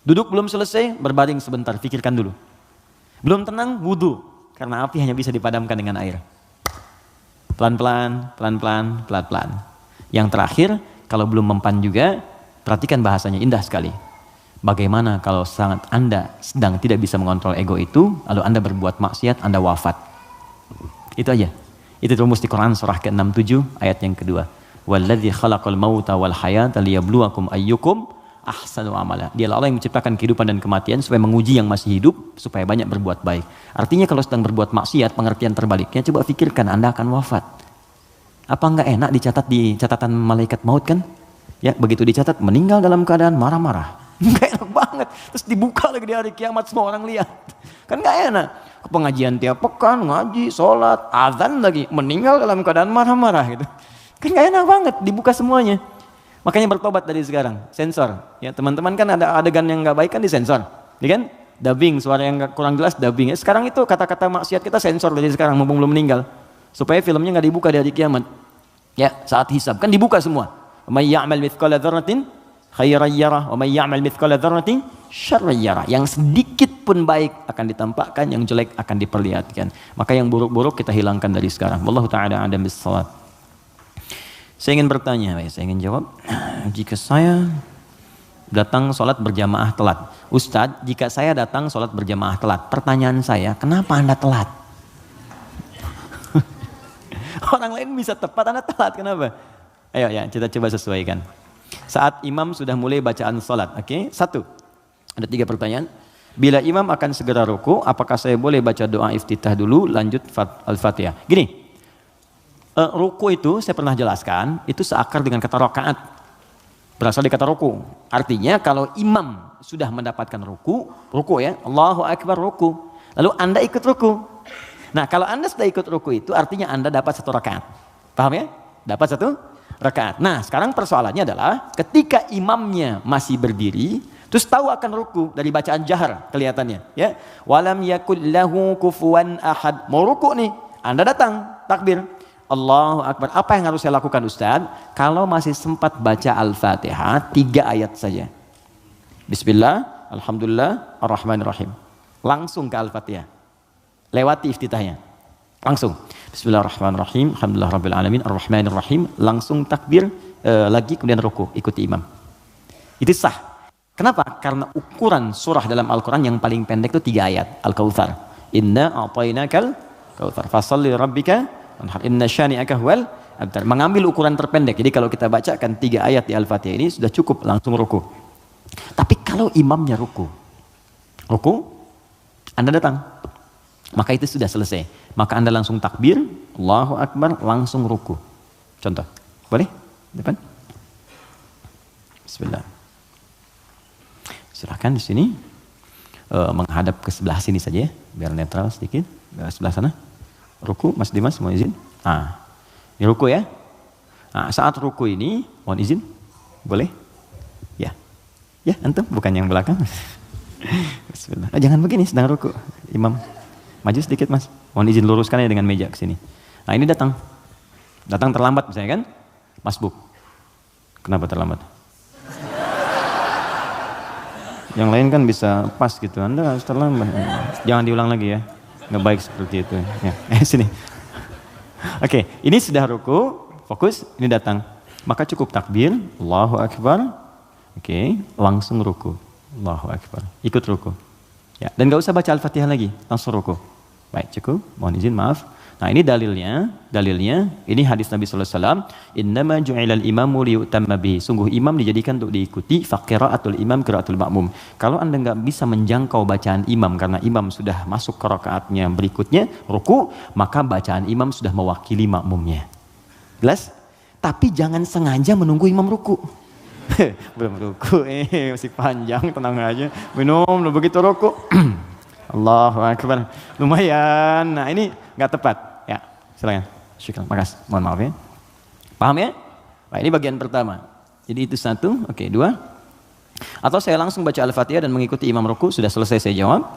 Duduk belum selesai, berbaring sebentar, pikirkan dulu. Belum tenang, wudu, karena api hanya bisa dipadamkan dengan air. Pelan-pelan. Yang terakhir, kalau belum mempan juga, perhatikan bahasanya, indah sekali. Bagaimana kalau sangat Anda sedang tidak bisa mengontrol ego itu, lalu Anda berbuat maksiat, Anda wafat. Itu aja. Itu rumus di Quran surah ke-67 ayat yang kedua. Walladzi khalaqal mauta wal hayata liyabluwakum ayyukum ahsanu amala. Dialah Allah yang menciptakan kehidupan dan kematian supaya menguji yang masih hidup, supaya banyak berbuat baik. Artinya kalau sedang berbuat maksiat, pengertian terbaliknya, coba pikirkan Anda akan wafat. Apa enggak enak dicatat di catatan malaikat maut kan? Ya, begitu dicatat meninggal dalam keadaan marah-marah. Enggak enak banget. Terus dibuka lagi di hari kiamat, semua orang lihat. Kan enggak enak. Pengajian tiap pekan, ngaji, sholat, azan lagi, meninggal dalam keadaan marah-marah gitu. Kan enggak enak banget, dibuka semuanya. Makanya bertobat dari sekarang, sensor. Ya, teman-teman kan ada adegan yang enggak baik kan disensor. Ya kan? Dubbing, suara yang kurang jelas dubbing. Sekarang itu kata-kata maksiat kita sensor dari sekarang mumpung belum meninggal. Supaya filmnya enggak dibuka di hari kiamat. Ya, saat hisab kan dibuka semua. May ya'mal mithqala dzarratin khairan yarah wa may ya'mal mithqala dzarratin syarran yarah. Yang sedikit pun baik akan ditampakkan, yang jelek akan diperlihatkan. Maka yang buruk-buruk kita hilangkan dari sekarang. Wallahu taala a'lam bissawab. Saya ingin bertanya, saya ingin jawab. Jika saya datang sholat berjamaah telat, Ustadz, jika saya datang sholat berjamaah telat, pertanyaan saya, kenapa Anda telat? Orang lain bisa tepat, Anda telat, kenapa? Ayo ya, kita coba sesuaikan. Saat imam sudah mulai bacaan sholat, oke? Satu, ada 3 pertanyaan. Bila imam akan segera ruku, apakah saya boleh baca doa iftitah dulu, lanjut al-fatihah? Gini. Ruku itu saya pernah jelaskan, itu seakar dengan kata rakaat, berasal dari kata ruku. Artinya kalau imam sudah mendapatkan ruku ya, Allahu Akbar ruku, lalu Anda ikut ruku. Nah kalau Anda sudah ikut ruku itu artinya Anda dapat 1 rakaat, paham ya? Dapat 1 rakaat. Nah sekarang persoalannya adalah ketika imamnya masih berdiri, terus tahu akan ruku dari bacaan jahar kelihatannya, ya. Walam yakul lahu kufuwan ahad, mau ruku nih, Anda datang takbir. Allahu Akbar. Apa yang harus saya lakukan Ustaz? Kalau masih sempat baca Al-Fatihah 3 ayat saja. Bismillah, Alhamdulillah, Ar-Rahmanir-Rahim. Langsung ke Al-Fatihah. Lewati iftitahnya. Langsung. Bismillahirrahmanirrahim. Alhamdulillah Rabbil Alamin. Ar-Rahmanir-Rahim. Langsung takbir lagi kemudian ruku. Ikuti imam. Itu sah. Kenapa? Karena ukuran surah dalam Al-Quran yang paling pendek itu 3 ayat. Al-Kautsar. Inna a'tainakal kautsar. Fasholli rabbika inna syani'aka huwal abtar. Mengambil ukuran terpendek. Jadi kalau kita bacakan 3 ayat di Al-Fatihah ini sudah cukup langsung ruku. Tapi kalau imamnya ruku, Anda datang, maka itu sudah selesai. Maka Anda langsung takbir, Allahu Akbar, langsung ruku. Contoh, boleh? Depan. Bismillah. Silakan di sini menghadap ke sebelah sini saja ya, biar netral sedikit. Sebelah sana. Ruku, Mas Dimas, mohon izin. Ini ruku ya. Saat ruku ini, mohon izin, boleh? Ya, antum, bukan yang belakang. Bismillah. Jangan begini, sedang ruku. Imam, maju sedikit Mas. Mohon izin luruskan ya dengan meja ke sini. Nah ini datang terlambat misalnya kan? Mas Buk, kenapa terlambat? Yang lain kan bisa pas gitu, Anda harus terlambat. Jangan diulang lagi ya. Nggak baik seperti itu ya. Sini. Oke, ini sudah ruku, fokus, ini datang. Maka cukup takbir, Allahu Akbar. Oke, langsung ruku. Allahu Akbar. Ikut ruku. Ya, dan nggak usah baca Al-Fatihah lagi, langsung ruku. Baik, cukup. Mohon izin, maaf. Nah, ini dalilnya ini hadis Nabi sallallahu alaihi wasallam, "Innama ju'ilal imamu liyutamma bihi." Sungguh imam dijadikan untuk diikuti, faqiraatul imam qiraatul ma'mum. Kalau Anda nggak bisa menjangkau bacaan imam karena imam sudah masuk ke rakaatnya berikutnya, ruku, maka bacaan imam sudah mewakili makmumnya. Jelas? Tapi jangan sengaja menunggu imam ruku. Belum ruku, masih panjang, tenang aja. Minum, begitu ruku. Allahu Akbar. Lumayan. Nah, ini nggak tepat. Ya, silakan. Syukran. Makasih. Mohon maaf ya. Paham ya? Nah, ini bagian pertama. Jadi itu 1, oke, 2. Atau saya langsung baca Al-Fatihah dan mengikuti imam ruku, sudah selesai saya jawab.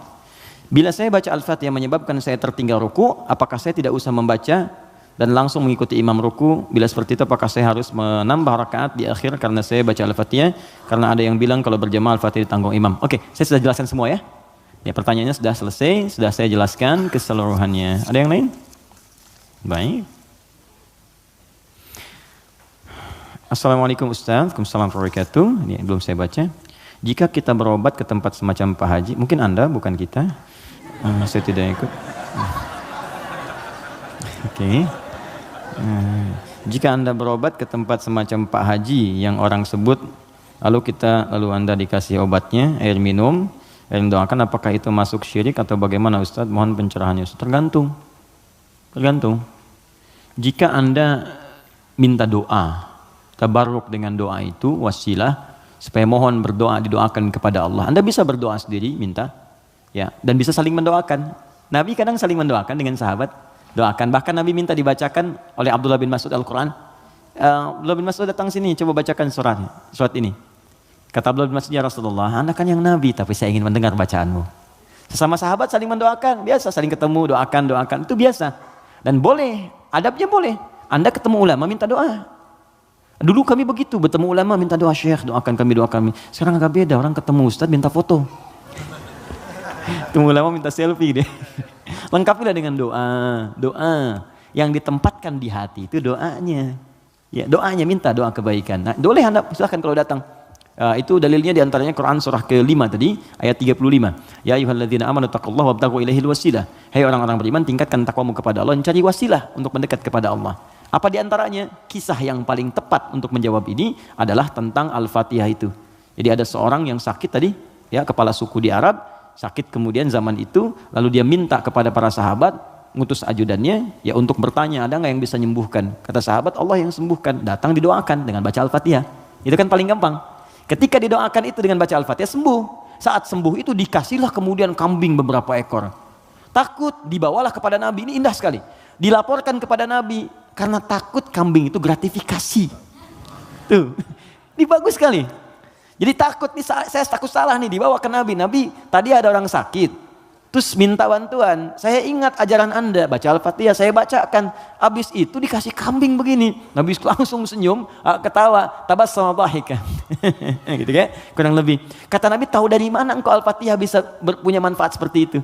Bila saya baca Al-Fatihah menyebabkan saya tertinggal ruku, apakah saya tidak usah membaca dan langsung mengikuti imam ruku? Bila seperti itu apakah saya harus menambah rakaat di akhir karena saya baca Al-Fatihah? Karena ada yang bilang kalau berjamaah Al-Fatihah ditanggung imam. Oke, saya sudah jelaskan semua ya. Ya, pertanyaannya sudah selesai, sudah saya jelaskan keseluruhannya. Ada yang lain? Baik. Assalamualaikum Ustaz. Waalaikumsalam warahmatullahi wabarakatuh. Ini belum saya baca. Jika kita berobat ke tempat semacam Pak Haji, mungkin Anda bukan kita, saya tidak ikut. Oke. Jika Anda berobat ke tempat semacam Pak Haji yang orang sebut, lalu Anda dikasih obatnya, air minum, yang doakan, apakah itu masuk syirik atau bagaimana Ustaz? Mohon pencerahannya Ustaz. Tergantung. Jika Anda minta doa, tabarruk dengan doa itu wasilah supaya mohon berdoa, didoakan kepada Allah. Anda bisa berdoa sendiri, minta, ya, dan bisa saling mendoakan. Nabi kadang saling mendoakan dengan sahabat, doakan. Bahkan Nabi minta dibacakan oleh Abdullah bin Mas'ud Al-Quran. Abdullah bin Mas'ud datang sini, coba bacakan surat ini. Kata Abdullah bin Mas'ud, ya Rasulullah, Anda kan yang Nabi, tapi saya ingin mendengar bacaanmu. Sesama sahabat saling mendoakan, biasa, saling ketemu, doakan, itu biasa. Dan boleh, adabnya boleh. Anda ketemu ulama, minta doa. Dulu kami begitu, bertemu ulama, minta doa, Syekh, doakan kami. Sekarang agak beda, orang ketemu Ustaz, minta foto. Ketemu ulama, minta selfie deh. Lengkapilah dengan doa yang ditempatkan di hati, itu doanya. Ya, doanya, minta doa kebaikan. Nah, boleh Anda, silahkan kalau datang. Itu dalilnya diantaranya Quran surah ke-5 tadi, ayat 35. Ya ayyuhalladzina amanu taqullaha wabtaghu ilaihil wasilah. Hai orang-orang beriman, tingkatkan takwamu kepada Allah, cari wasilah untuk mendekat kepada Allah. Apa diantaranya? Kisah yang paling tepat untuk menjawab ini adalah tentang Al-Fatihah itu. Jadi ada seorang yang sakit tadi, ya, kepala suku di Arab, sakit kemudian zaman itu, lalu dia minta kepada para sahabat, ngutus ajudannya, ya, untuk bertanya, ada nggak yang bisa menyembuhkan? Kata sahabat, Allah yang sembuhkan. Datang didoakan dengan baca Al-Fatihah. Itu kan paling gampang. Ketika didoakan itu dengan baca Al-Fatihah, sembuh. Saat sembuh itu dikasihlah kemudian kambing beberapa ekor. Takut, dibawalah kepada Nabi. Ini indah sekali. Dilaporkan kepada Nabi karena takut kambing itu gratifikasi. Tuh, ini bagus sekali. Jadi takut nih, saya takut salah nih, dibawa ke Nabi. Nabi, tadi ada orang sakit. Terus minta bantuan, saya ingat ajaran Anda, baca Al-Fatihah, saya bacakan. Habis itu dikasih kambing begini. Nabi langsung senyum, ketawa, tabassama dhahikan. Gitu kan? Kurang lebih. Kata Nabi, tahu dari mana engkau Al-Fatihah bisa punya manfaat seperti itu?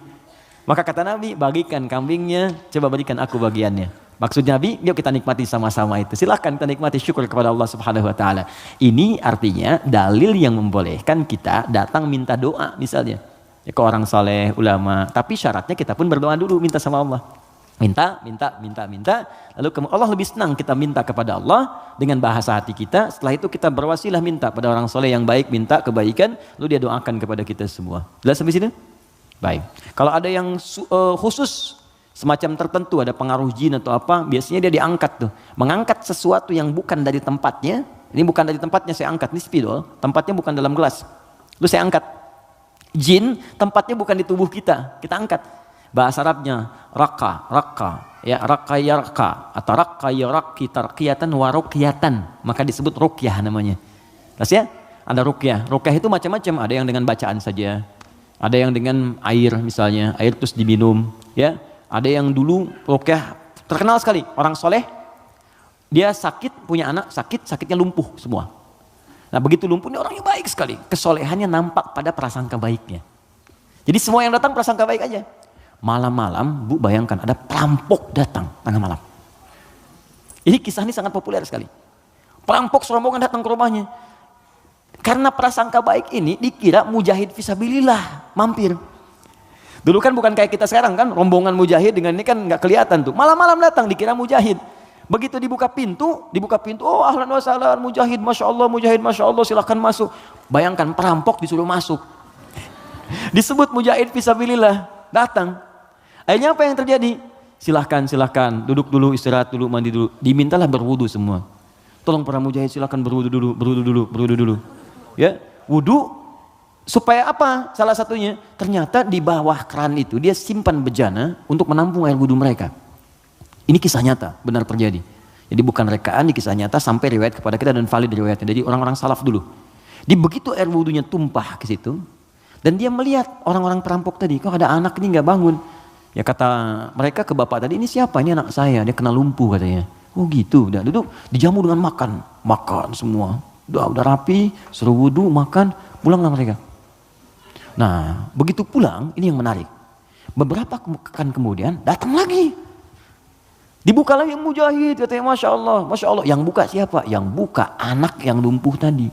Maka kata Nabi, bagikan kambingnya, coba berikan aku bagiannya. Maksudnya Nabi, yuk kita nikmati sama-sama itu. Silakan kita nikmati, syukur kepada Allah Subhanahu wa taala. Ini artinya dalil yang membolehkan kita datang minta doa misalnya. Ya, ke orang saleh, ulama, tapi syaratnya kita pun berdoa dulu, minta sama Allah. Minta, lalu Allah lebih senang kita minta kepada Allah dengan bahasa hati kita. Setelah itu kita berwasilah minta pada orang saleh yang baik, minta kebaikan, lalu dia doakan kepada kita semua. Jelas sampai sini? Baik. Kalau ada yang khusus semacam tertentu, ada pengaruh jin atau apa, biasanya dia diangkat tuh, mengangkat sesuatu yang bukan dari tempatnya. Ini bukan dari tempatnya, saya angkat, ini spidol, tempatnya bukan dalam gelas, lalu saya angkat. Jin tempatnya bukan di tubuh kita angkat. Bahasa Arabnya raka, ya, raka yarka, atau raka yaraki tarqiyatan wa ruqyatan, maka disebut ruqyah namanya. Terus ya, ada ruqyah. Ruqyah itu macam-macam, ada yang dengan bacaan saja, ada yang dengan air misalnya, air terus diminum, ya. Ada yang dulu ruqyah terkenal sekali, orang soleh, dia sakit, punya anak sakitnya lumpuh semua. Nah begitu lumpuh, ini orangnya baik sekali, kesolehannya nampak pada prasangka baiknya. Jadi semua yang datang prasangka baik aja. Malam-malam, Bu, bayangkan ada perampok datang tengah malam. Ini kisah ini sangat populer sekali. Perampok serombongan datang ke rumahnya. Karena prasangka baik ini dikira mujahid fisabilillah mampir. Dulu kan bukan kayak kita sekarang kan, rombongan mujahid dengan ini kan nggak kelihatan tuh. Malam-malam datang dikira mujahid. Begitu dibuka pintu, oh ahlan wa sahlan, mujahid, masya Allah, silahkan masuk. Bayangkan perampok disuruh masuk. Disebut mujahid fisabilillah, datang. Akhirnya apa yang terjadi? Silahkan, duduk dulu, istirahat dulu, mandi dulu. Dimintalah berwudu semua. Tolong para mujahid silahkan berwudu dulu. Ya, wudu supaya apa? Salah satunya, ternyata di bawah keran itu dia simpan bejana untuk menampung air wudu mereka. Ini kisah nyata, benar terjadi. Jadi bukan rekaan, di kisah nyata sampai riwayat kepada kita dan valid riwayatnya. Jadi orang-orang salaf dulu. Di begitu air wudunya tumpah ke situ, dan dia melihat orang-orang perampok tadi, kok ada anak ini nggak bangun. Ya kata mereka ke bapak tadi, ini siapa? Ini anak saya, dia kena lumpuh katanya. Oh gitu, udah duduk, dijamu dengan makan semua. Udah rapi, suruh wudu, makan, pulanglah mereka. Nah, begitu pulang, ini yang menarik. Beberapa pekan kemudian datang lagi. Dibuka lagi mujahid, katanya Masya Allah. Yang buka siapa? Yang buka anak yang lumpuh tadi.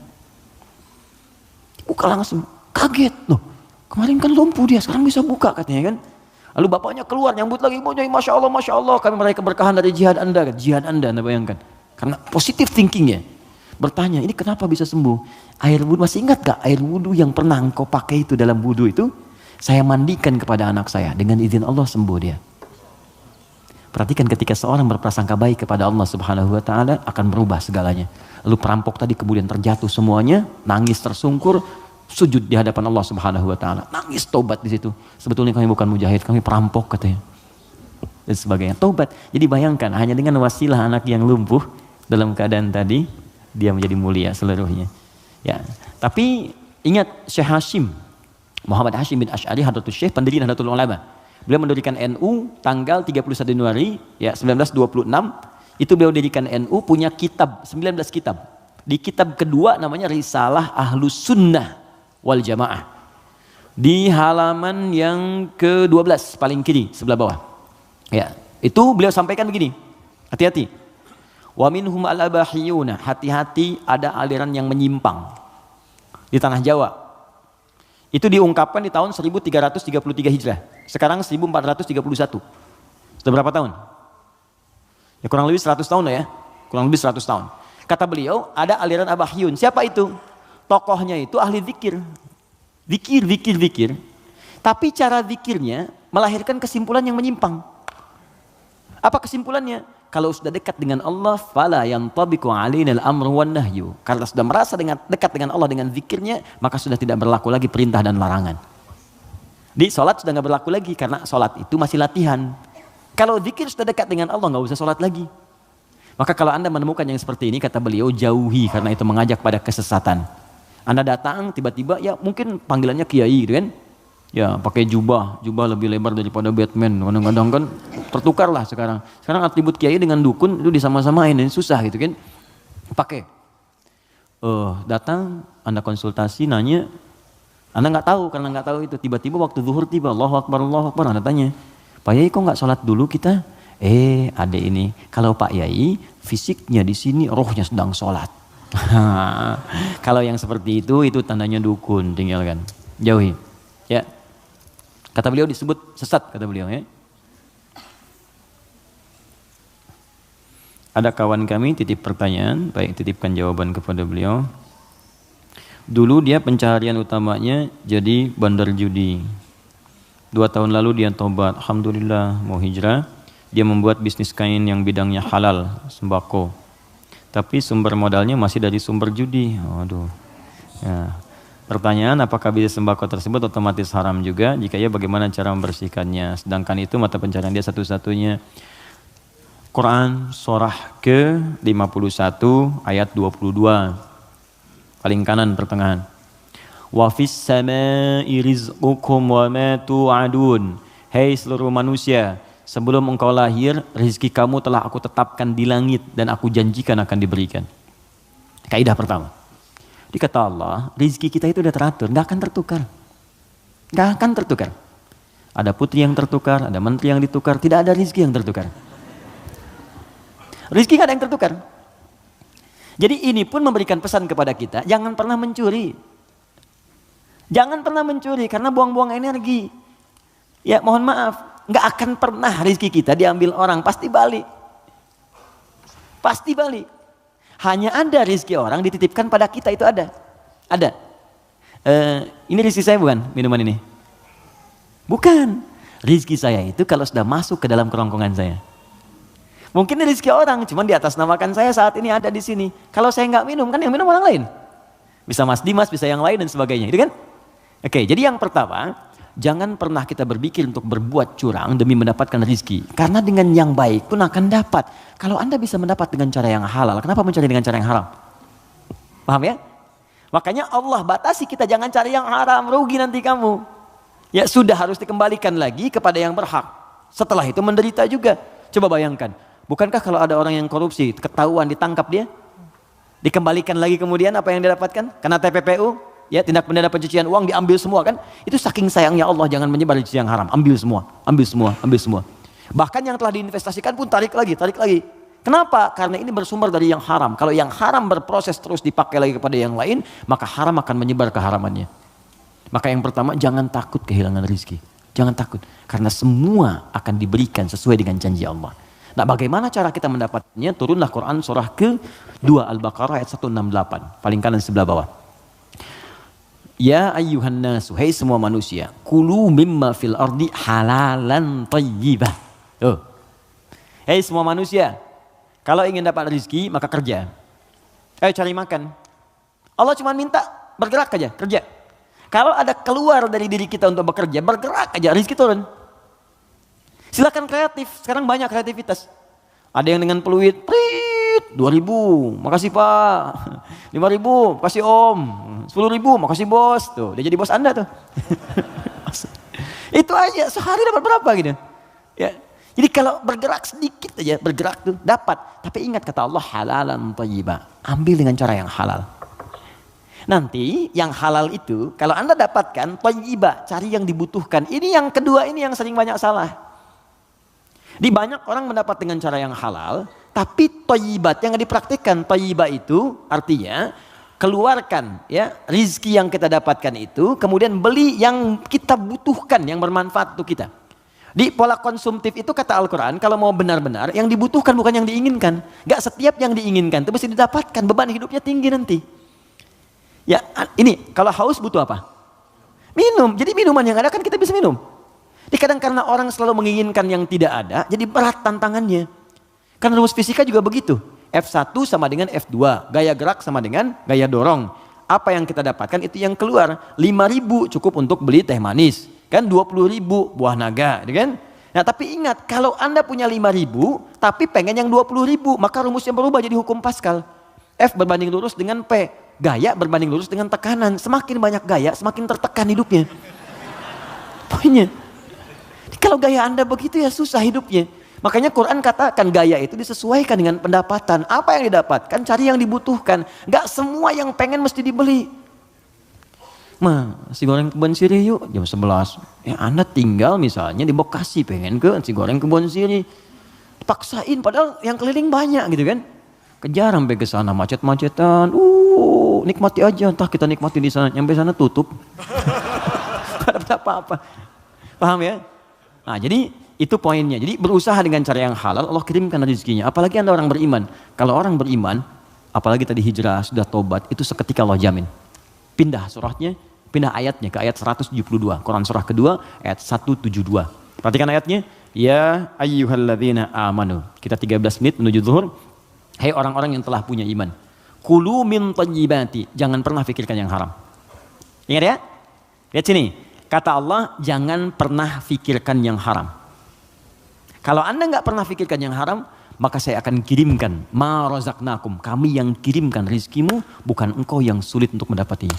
buka langsung. Kaget loh, kemarin kan lumpuh dia, sekarang bisa buka katanya kan. Lalu bapaknya keluar nyambut lagi, Masya Allah, kami meraih keberkahan dari jihad Anda, Anda bayangkan. Karena positive thinkingnya. Bertanya, ini kenapa bisa sembuh? Air wudhu, masih ingat gak air wudhu yang pernah engkau pakai itu dalam wudhu itu? Saya mandikan kepada anak saya, dengan izin Allah sembuh dia. Perhatikan ketika seorang berprasangka baik kepada Allah Subhanahu wa Ta'ala akan berubah segalanya. Lalu perampok tadi kemudian terjatuh semuanya, nangis tersungkur, sujud di hadapan Allah Subhanahu wa Ta'ala, nangis tobat di situ. Sebetulnya kami bukan mujahid, kami perampok katanya. Dan sebagainya. Tobat. Jadi bayangkan hanya dengan wasilah anak yang lumpuh dalam keadaan tadi dia menjadi mulia seluruhnya. Ya. Tapi ingat Syekh Hashim Muhammad Hashim bin Asy'ari Hadratus Syekh pendiri Nahdlatul Ulama. Beliau mendirikan NU tanggal 31 Januari ya 1926. Itu beliau dirikan NU, punya kitab 19 kitab. Di kitab kedua namanya Risalah Ahlus Sunnah wal Jamaah. Di halaman yang ke-12 paling kiri sebelah bawah. Ya, itu beliau sampaikan begini. Hati-hati. Wa minhum al-abahiyuna, hati-hati ada aliran yang menyimpang di tanah Jawa. Itu diungkapkan di tahun 1333 Hijrah. Sekarang 1431. Sudah berapa tahun? Ya kurang lebih 100 tahun lah ya. Kurang lebih 100 tahun. Kata beliau, ada aliran abahiyun. Siapa itu? Tokohnya itu ahli zikir. Zikir. Tapi cara zikirnya melahirkan kesimpulan yang menyimpang. Apa kesimpulannya? Kalau sudah dekat dengan Allah, fala yantabiqu alainal amru wan nahyu. Karena sudah merasa dekat dengan Allah dengan zikirnya, maka sudah tidak berlaku lagi perintah dan larangan. Di sholat sudah nggak berlaku lagi karena sholat itu masih latihan. Kalau zikir sudah dekat dengan Allah, nggak usah sholat lagi. Maka kalau Anda menemukan yang seperti ini, kata beliau, jauhi, karena itu mengajak pada kesesatan. Anda datang tiba-tiba, ya mungkin panggilannya kiai gitu kan. Ya pakai jubah lebih lebar daripada Batman. Kadang-kadang kan tertukar lah sekarang. Sekarang atribut kiai dengan dukun itu disama-samain, ini susah gitu kan. Pakai. Datang, Anda konsultasi, nanya, Anda nggak tahu, karena nggak tahu itu. Tiba-tiba waktu zuhur tiba, Allahu Akbar, Anda tanya, Pak Yai kok nggak sholat dulu kita? Adek ini, kalau Pak Yai fisiknya di sini, rohnya sedang sholat. Kalau yang seperti itu tandanya dukun, tinggalkan, jauhi. Ya. Kata beliau disebut sesat, kata beliau ya. Ada kawan kami titip pertanyaan, baik titipkan jawaban kepada beliau. Dulu dia pencaharian utamanya jadi bandar judi. 2 tahun lalu dia tobat, alhamdulillah mau hijrah. Dia membuat bisnis kain yang bidangnya halal, sembako. Tapi sumber modalnya masih dari sumber judi. Waduh. Ya. Pertanyaan, apakah bisnis sembako tersebut otomatis haram juga? Jika ya, bagaimana cara membersihkannya? Sedangkan itu mata pencarian dia satu-satunya. Quran surah ke-51 ayat 22. Paling kanan pertengahan. Wa fis samai rizqukum wa ma tu'adun. Hei seluruh manusia, sebelum engkau lahir, rezeki kamu telah aku tetapkan di langit dan aku janjikan akan diberikan. Kaidah pertama. Kata Allah, rezeki kita itu udah teratur, nggak akan tertukar. Nggak akan tertukar. Ada putri yang tertukar, ada menteri yang ditukar, tidak ada rezeki yang tertukar. Rezeki nggak ada yang tertukar. Jadi ini pun memberikan pesan kepada kita, jangan pernah mencuri. Jangan pernah mencuri karena buang-buang energi. Ya mohon maaf, nggak akan pernah rezeki kita diambil orang, pasti balik. Pasti balik. Hanya ada rezeki orang dititipkan pada kita, itu ada. Ada. Ini rezeki saya bukan minuman ini? Bukan. Rezeki saya itu kalau sudah masuk ke dalam kerongkongan saya. Mungkin ini rezeki orang, cuman di atas namakan saya saat ini ada di sini. Kalau saya nggak minum, kan yang minum orang lain. Bisa Mas Dimas, bisa yang lain dan sebagainya, itu kan? Oke, jadi yang pertama, jangan pernah kita berpikir untuk berbuat curang demi mendapatkan rezeki. Karena dengan yang baik pun akan dapat. Kalau Anda bisa mendapat dengan cara yang halal, kenapa mencari dengan cara yang haram? Paham ya? Makanya Allah batasi kita, jangan cari yang haram, rugi nanti kamu. Ya sudah, harus dikembalikan lagi kepada yang berhak. Setelah itu menderita juga. Coba bayangkan, bukankah kalau ada orang yang korupsi, ketahuan, ditangkap dia, dikembalikan lagi kemudian apa yang dia dapatkan? Karena TPPU, ya tindak pidana pencucian uang diambil semua kan? Itu saking sayangnya Allah, jangan menyebar rezeki yang haram, ambil semua. Bahkan yang telah diinvestasikan pun tarik lagi. Kenapa? Karena ini bersumber dari yang haram. Kalau yang haram berproses terus dipakai lagi kepada yang lain, maka haram akan menyebar keharamannya. Maka yang pertama, jangan takut kehilangan rezeki. Jangan takut. Karena semua akan diberikan sesuai dengan janji Allah. Nah, bagaimana cara kita mendapatkannya? Turunlah Quran surah ke-2 Al-Baqarah ayat 168. Paling kanan sebelah bawah. Ya ayyuhan nasu, hai semua manusia, kulu mimma fil ardi halalan tayyibah. Oh. Hai semua manusia, kalau ingin dapat rezeki maka kerja. Ayo cari makan. Allah cuma minta bergerak aja, kerja. Kalau ada keluar dari diri kita untuk bekerja, bergerak aja, rezeki turun. Silakan kreatif, sekarang banyak kreativitas. Ada yang dengan peluit, prit, 2.000, makasih Pak. 5.000, makasih Om. 10.000, makasih Bos. Tuh, dia jadi bos Anda tuh. Itu aja, sehari dapat berapa gitu. Ya. Jadi kalau bergerak sedikit aja, bergerak tuh dapat. Tapi ingat kata Allah, halalan thayyibah. Ambil dengan cara yang halal. Nanti yang halal itu, kalau Anda dapatkan, thayyibah, cari yang dibutuhkan. Ini yang kedua, ini yang sering banyak salah. Di banyak orang mendapat dengan cara yang halal, tapi thayyibat yang dipraktikkan. Thayyibah itu artinya keluarkan ya rizki yang kita dapatkan itu, kemudian beli yang kita butuhkan, yang bermanfaat untuk kita. Di pola konsumtif itu kata Al-Quran, kalau mau benar-benar yang dibutuhkan bukan yang diinginkan. Gak setiap yang diinginkan itu mesti didapatkan, beban hidupnya tinggi nanti. Ya ini kalau haus butuh apa? Minum. Jadi minuman yang ada kan kita bisa minum. Jadi kadang karena orang selalu menginginkan yang tidak ada, jadi berat tantangannya. Karena rumus fisika juga begitu. F1 sama dengan F2, gaya gerak sama dengan gaya dorong. Apa yang kita dapatkan itu yang keluar. 5.000 cukup untuk beli teh manis. Kan 20.000 buah naga, kan? Nah tapi ingat, kalau Anda punya 5.000, tapi pengen yang 20.000, maka rumusnya berubah jadi hukum Pascal. F berbanding lurus dengan P. Gaya berbanding lurus dengan tekanan. Semakin banyak gaya, semakin tertekan hidupnya. Poinnya. Kalau gaya Anda begitu ya susah hidupnya. Makanya Quran katakan gaya itu disesuaikan dengan pendapatan. Apa yang didapatkan, cari yang dibutuhkan. Gak semua yang pengen mesti dibeli. Nasi goreng Kebon Sirih yuk jam 11. Ya Anda tinggal misalnya di Bekasi pengen ke nasi goreng Kebon Sirih. Paksain padahal yang keliling banyak gitu kan. Kejar sampai ke sana macet-macetan. Nikmati aja, entah kita nikmati di sana. Nyampe sana tutup. Gak dapat apa-apa. Paham ya? Nah jadi itu poinnya. Jadi berusaha dengan cara yang halal, Allah kirimkan rezekinya. Apalagi Anda orang beriman. Kalau orang beriman, apalagi tadi hijrah, sudah tobat, itu seketika Allah jamin. Pindah surahnya, pindah ayatnya ke ayat 172. Quran surah kedua, ayat 172. Perhatikan ayatnya. Ya ayyuhalladzina amanu. Kita 13 menit menuju zuhur. Hai orang-orang yang telah punya iman. Kulu min thayyibati. Jangan pernah pikirkan yang haram. Ingat ya? Lihat sini. Kata Allah, jangan pernah pikirkan yang haram. Kalau Anda nggak pernah pikirkan yang haram, maka saya akan kirimkan ma razaqnakum. Kami yang kirimkan rizkimu, bukan engkau yang sulit untuk mendapatinya.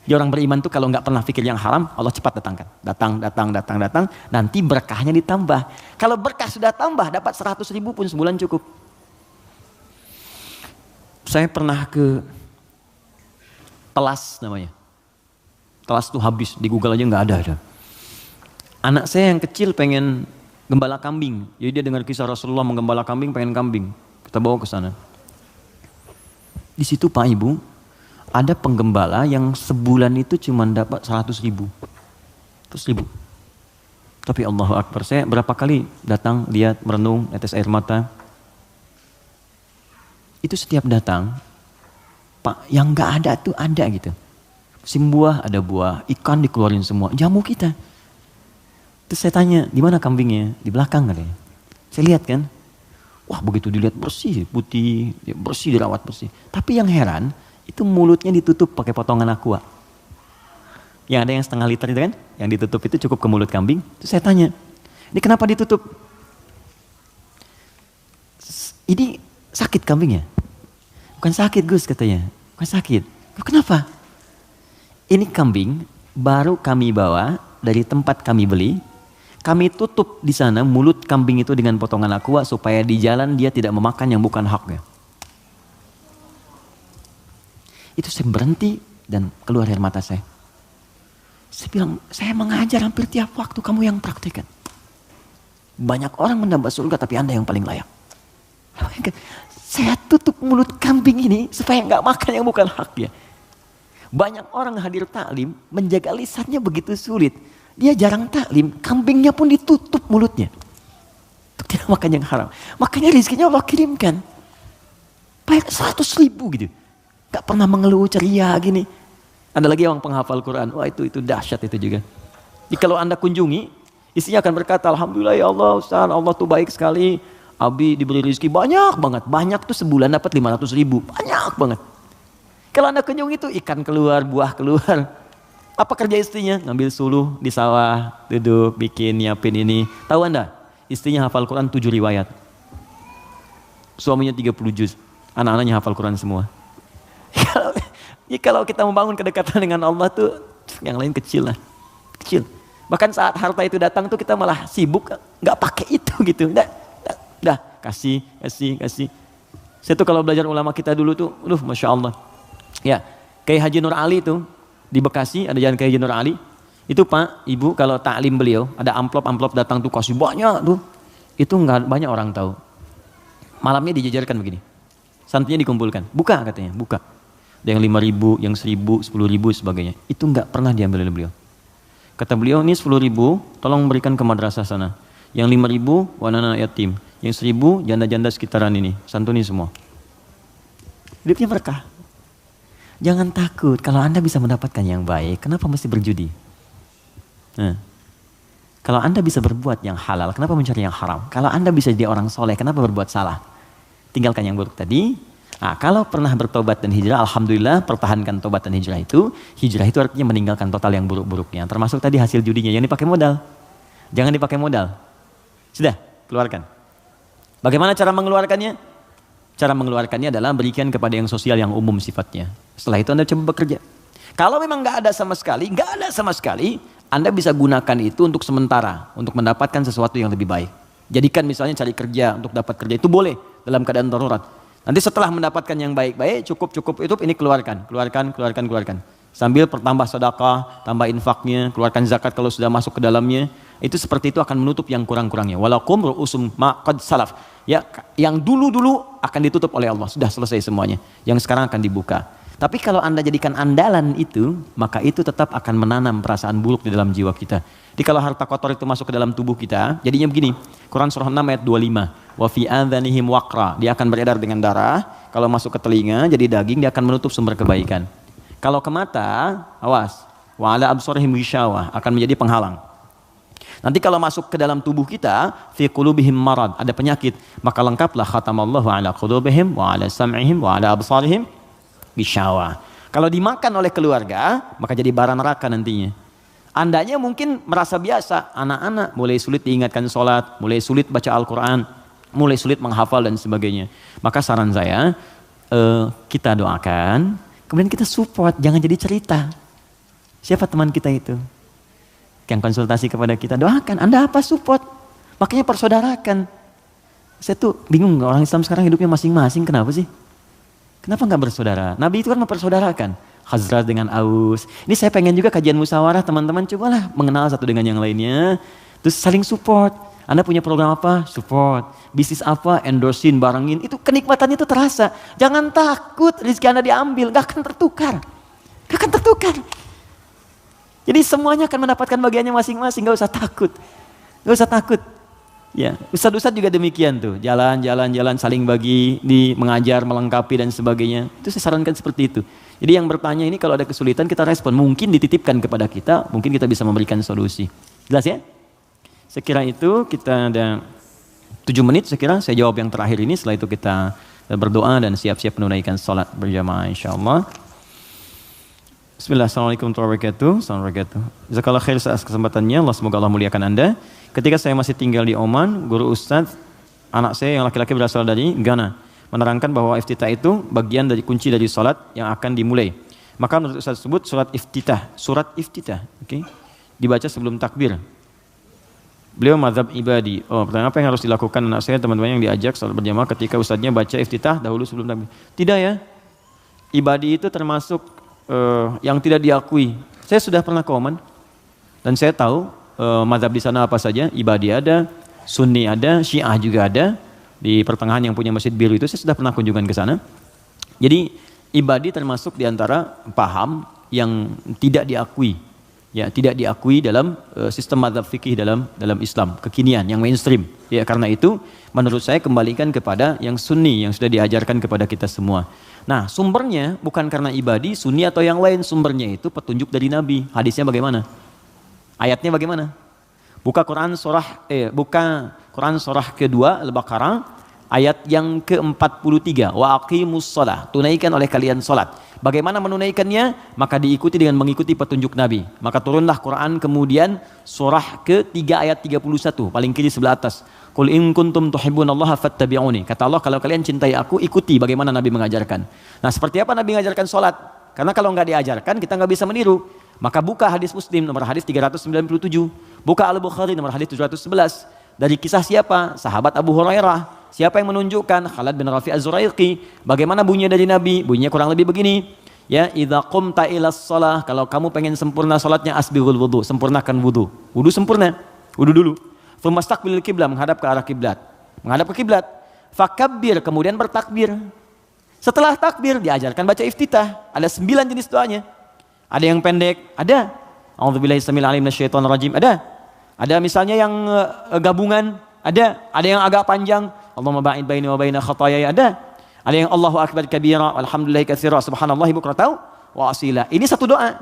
Jadi orang beriman tuh kalau nggak pernah pikir yang haram, Allah cepat datangkan. Datang. Nanti berkahnya ditambah. Kalau berkah sudah tambah, dapat 100.000 pun sebulan cukup. Saya pernah ke Telas namanya. Telas tuh habis, di Google aja nggak ada. Anak saya yang kecil pengen gembala kambing. Jadi dia dengar kisah Rasulullah menggembala kambing, pengen kambing. Kita bawa ke sana. Di situ Pak Ibu, ada penggembala yang sebulan itu cuma dapat 100.000. 100.000. Tapi Allahu Akbar, saya berapa kali datang, lihat, merenung, netes air mata. Itu setiap datang, Pak, yang nggak ada tuh ada gitu. Musim buah ada buah, ikan dikeluarin semua, jamu kita. Terus saya tanya, di mana kambingnya? Di belakang katanya. Saya lihat kan, wah begitu dilihat bersih, putih, bersih, dirawat bersih. Tapi yang heran, itu mulutnya ditutup pakai potongan aqua. Yang ada yang setengah liter itu kan, yang ditutup itu cukup ke mulut kambing. Terus saya tanya, ini kenapa ditutup? Ini sakit kambingnya? Bukan sakit Gus katanya, bukan sakit. Kenapa? Ini kambing baru kami bawa dari tempat kami beli. Kami tutup di sana mulut kambing itu dengan potongan aqua supaya di jalan dia tidak memakan yang bukan haknya. Itu saya berhenti dan keluar air mata saya. Saya bilang, saya mengajar hampir tiap waktu, kamu yang praktekkan. Banyak orang mendapat surga tapi Anda yang paling layak. Saya tutup mulut kambing ini supaya nggak makan yang bukan haknya. Banyak orang hadir taklim, menjaga lisannya begitu sulit. Dia jarang taklim, kambingnya pun ditutup mulutnya. Untuk tidak makan yang haram. Makanya rezekinya Allah kirimkan. Banyak 100.000 gitu. Gak pernah mengeluh ceria gini. Ada lagi orang penghafal Quran. Wah itu dahsyat itu juga. Jadi kalau Anda kunjungi, istrinya akan berkata, Alhamdulillah ya Allah Ustaz, Allah tuh baik sekali. Abi diberi rezeki banyak banget. Banyak tuh sebulan dapat 500.000. Banyak banget. Kalau Anda kunjungi itu ikan keluar, buah keluar. Apa kerja istrinya? Ngambil suluh di sawah, duduk, bikin, nyiapin ini. Tahu Anda? Istrinya hafal Quran 7 riwayat. Suaminya 30 juz. Anak-anaknya hafal Quran semua. Kalau kita membangun kedekatan dengan Allah tuh yang lain kecil lah. Kecil. Bahkan saat harta itu datang tuh kita malah sibuk nggak pakai itu gitu. Dah, kasih. Saya tuh kalau belajar ulama kita dulu tuh, Masya Allah. Ya, Kiai Haji Nur Ali tuh di Bekasi ada jalan Kiai Haji Nur Ali. Itu Pak, Ibu kalau taklim beliau ada amplop datang tuh kasih banyak tuh. Itu nggak banyak orang tahu. Malamnya dijajarkan begini. Santrinya dikumpulkan. Buka katanya, buka. Ada yang 5.000, yang 1.000, 10.000 sebagainya. Itu nggak pernah diambil oleh beliau. Kata beliau, ini 10.000 tolong berikan ke madrasah sana. Yang 5.000 wanana yatim. Yang 1.000 janda-janda sekitaran ini. Santuni semua. Hidupnya berkah. Jangan takut kalau Anda bisa mendapatkan yang baik. Kenapa mesti berjudi? Nah, kalau Anda bisa berbuat yang halal, kenapa mencari yang haram? Kalau Anda bisa jadi orang soleh, kenapa berbuat salah? Tinggalkan yang buruk tadi. Nah, kalau pernah bertobat dan hijrah, alhamdulillah pertahankan tobat dan hijrah itu. Hijrah itu artinya meninggalkan total yang buruk-buruknya. Termasuk tadi hasil judinya yang dipakai modal. Jangan dipakai modal. Sudah, keluarkan. Bagaimana cara mengeluarkannya? Cara mengeluarkannya adalah berikan kepada yang sosial yang umum sifatnya. Setelah itu Anda coba bekerja. Kalau memang nggak ada sama sekali, Anda bisa gunakan itu untuk sementara, untuk mendapatkan sesuatu yang lebih baik. Jadikan misalnya cari kerja untuk dapat kerja itu boleh dalam keadaan darurat. Nanti setelah mendapatkan yang baik-baik, cukup itu ini keluarkan. Sambil pertambah sedekah, tambah infaknya, keluarkan zakat kalau sudah masuk ke dalamnya. Itu seperti itu akan menutup yang kurang-kurangnya. Walakum ru'usum ma qad salaf. Ya, yang dulu akan ditutup oleh Allah. Sudah selesai semuanya. Yang sekarang akan dibuka. Tapi kalau Anda jadikan andalan itu, maka itu tetap akan menanam perasaan buruk di dalam jiwa kita. Jadi kalau harta kotor itu masuk ke dalam tubuh kita, jadinya begini. Quran surah 6 ayat 25. Wa fi adhanihim waqra. Dia akan beredar dengan darah. Kalau masuk ke telinga jadi daging, dia akan menutup sumber kebaikan. Kalau ke mata, awas. Wa ala absarihim ghishawah, akan menjadi penghalang. Nanti kalau masuk ke dalam tubuh kita, fi qulubihim marad, ada penyakit, maka lengkaplah khatamallahu ala qulubihim wa ala sam'ihim wa ala absarihim ghishawah. Kalau dimakan oleh keluarga, maka jadi bara neraka nantinya. Andanya mungkin merasa biasa, anak-anak mulai sulit diingatkan sholat, mulai sulit baca Al-Quran, mulai sulit menghafal dan sebagainya. Maka saran saya, kita doakan, kemudian kita support, jangan jadi cerita. Siapa teman kita itu? Yang konsultasi kepada kita, doakan, Anda apa support? Makanya persaudarakan. Saya tuh bingung, orang Islam sekarang hidupnya masing-masing, kenapa sih? Kenapa nggak bersaudara? Nabi itu kan mempersaudarakan. Khazraj dengan Aus. Ini saya pengen juga kajian musyawarah, teman-teman cobalah mengenal satu dengan yang lainnya. Terus saling support. Anda punya program apa? Support. Bisnis apa? Endorsein, barangin. Itu kenikmatannya itu terasa. Jangan takut rezeki Anda diambil, nggak akan tertukar. Nggak akan tertukar. Jadi semuanya akan mendapatkan bagiannya masing-masing, nggak usah takut. Nggak usah takut. Ya, ustadz-ustadz juga demikian tuh, jalan saling bagi, mengajar, melengkapi dan sebagainya. Itu saya sarankan seperti itu. Jadi yang bertanya ini kalau ada kesulitan kita respon, mungkin dititipkan kepada kita, mungkin kita bisa memberikan solusi. Jelas ya? Saya kira itu kita ada 7 menit saya kira, saya jawab yang terakhir ini, setelah itu kita berdoa dan siap-siap menunaikan salat berjamaah insyaallah. Bismillah, assalamualaikum warahmatullahi wabarakatuh. Assalamualaikum. Jazakallah khair atas kesempatannya. Allah semoga Allah muliakan Anda. Ketika saya masih tinggal di Oman, guru ustadz, anak saya yang laki-laki berasal dari Ghana, menerangkan bahwa iftitah itu bagian dari kunci dari salat yang akan dimulai. Maka menurut ustadz tersebut surat iftitah, okay, dibaca sebelum takbir. Beliau mazhab ibadi. Pertanyaan apa yang harus dilakukan anak saya, teman-teman yang diajak salat berjamaah ketika ustadznya baca iftitah dahulu sebelum takbir? Tidak ya. Ibadi itu termasuk yang tidak diakui. Saya sudah pernah ke Oman dan saya tahu mazhab di sana apa saja. Ibadi ada, Sunni ada, Syiah juga ada, di pertengahan yang punya Masjid Biru itu, saya sudah pernah kunjungan ke sana. Jadi Ibadi termasuk di antara paham yang tidak diakui, ya tidak diakui dalam sistem mazhab fikih dalam Islam kekinian yang mainstream. Ya karena itu menurut saya kembalikan kepada yang sunni yang sudah diajarkan kepada kita semua. Nah sumbernya bukan karena Ibadi, sunni atau yang lain, sumbernya itu petunjuk dari Nabi. Hadisnya bagaimana? Ayatnya bagaimana? Buka Quran surah kedua Al-Baqarah ayat yang ke-43. Wa aqimus shalah, tunaikan oleh kalian salat. Bagaimana menunaikannya? Maka diikuti dengan mengikuti petunjuk Nabi. Maka turunlah Quran kemudian surah ke-3 ayat 31, paling kiri sebelah atas. Qul in kuntum tuhibbunallaha fattabi'uni. Kata Allah, kalau kalian cintai aku, ikuti bagaimana Nabi mengajarkan. Nah, seperti apa Nabi mengajarkan salat? Karena kalau nggak diajarkan, kita nggak bisa meniru. Maka buka hadis Muslim nomor hadis 397, buka Al-Bukhari nomor hadis 711. Dari kisah siapa? Sahabat Abu Hurairah. Siapa yang menunjukkan? Khalid bin Rafi' Az-Zuraiqi. Bagaimana bunyinya dari Nabi? Bunyinya kurang lebih begini. Ya, idza qumta ilas shalah, kalau kamu pengen sempurna salatnya, asbighul wudu, sempurnakan wudu. Wudu sempurna. Wudu dulu. Tsumastaqbilil qiblah, menghadap ke arah kiblat. Menghadap ke kiblat. Fakabbir, kemudian bertakbir. Setelah takbir diajarkan baca iftitah. Ada 9 jenis doanya. Ada yang pendek, ada. A'udzubillahi samil alim minasyaitonir rajim, ada. Ada misalnya yang gabungan, ada. Ada yang agak panjang, Allahumma ba'id baini wa baina khataayaya, ada. Ada yang Allahu akbar kabira, walhamdulillahi katsira, subhanallahi bukratan wa asila. Ini satu doa.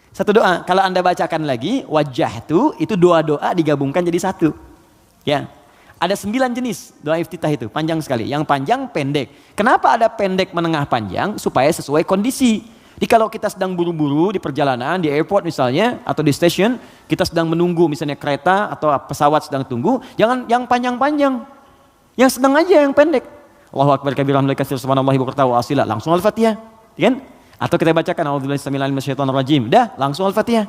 Satu doa. Kalau Anda bacakan lagi, wajjahtu, itu doa-doa digabungkan jadi satu. Ya. Ada 9 jenis doa iftitah itu, panjang sekali. Yang panjang, pendek. Kenapa ada pendek, menengah, panjang? Supaya sesuai kondisi. Jadi kalau kita sedang buru-buru di perjalanan, di airport misalnya, atau di stasiun, kita sedang menunggu misalnya kereta atau pesawat sedang tunggu, jangan yang panjang-panjang. Yang sedang aja yang pendek. Allahu akbar kabira, alhamdulillahi katsira, subhanallahi bukratan wa asila, langsung Al-Fatihah. Kan? Atau kita bacakan a'udzubillahi samil alim minasyaitonir rajim. Dah, langsung Al-Fatihah.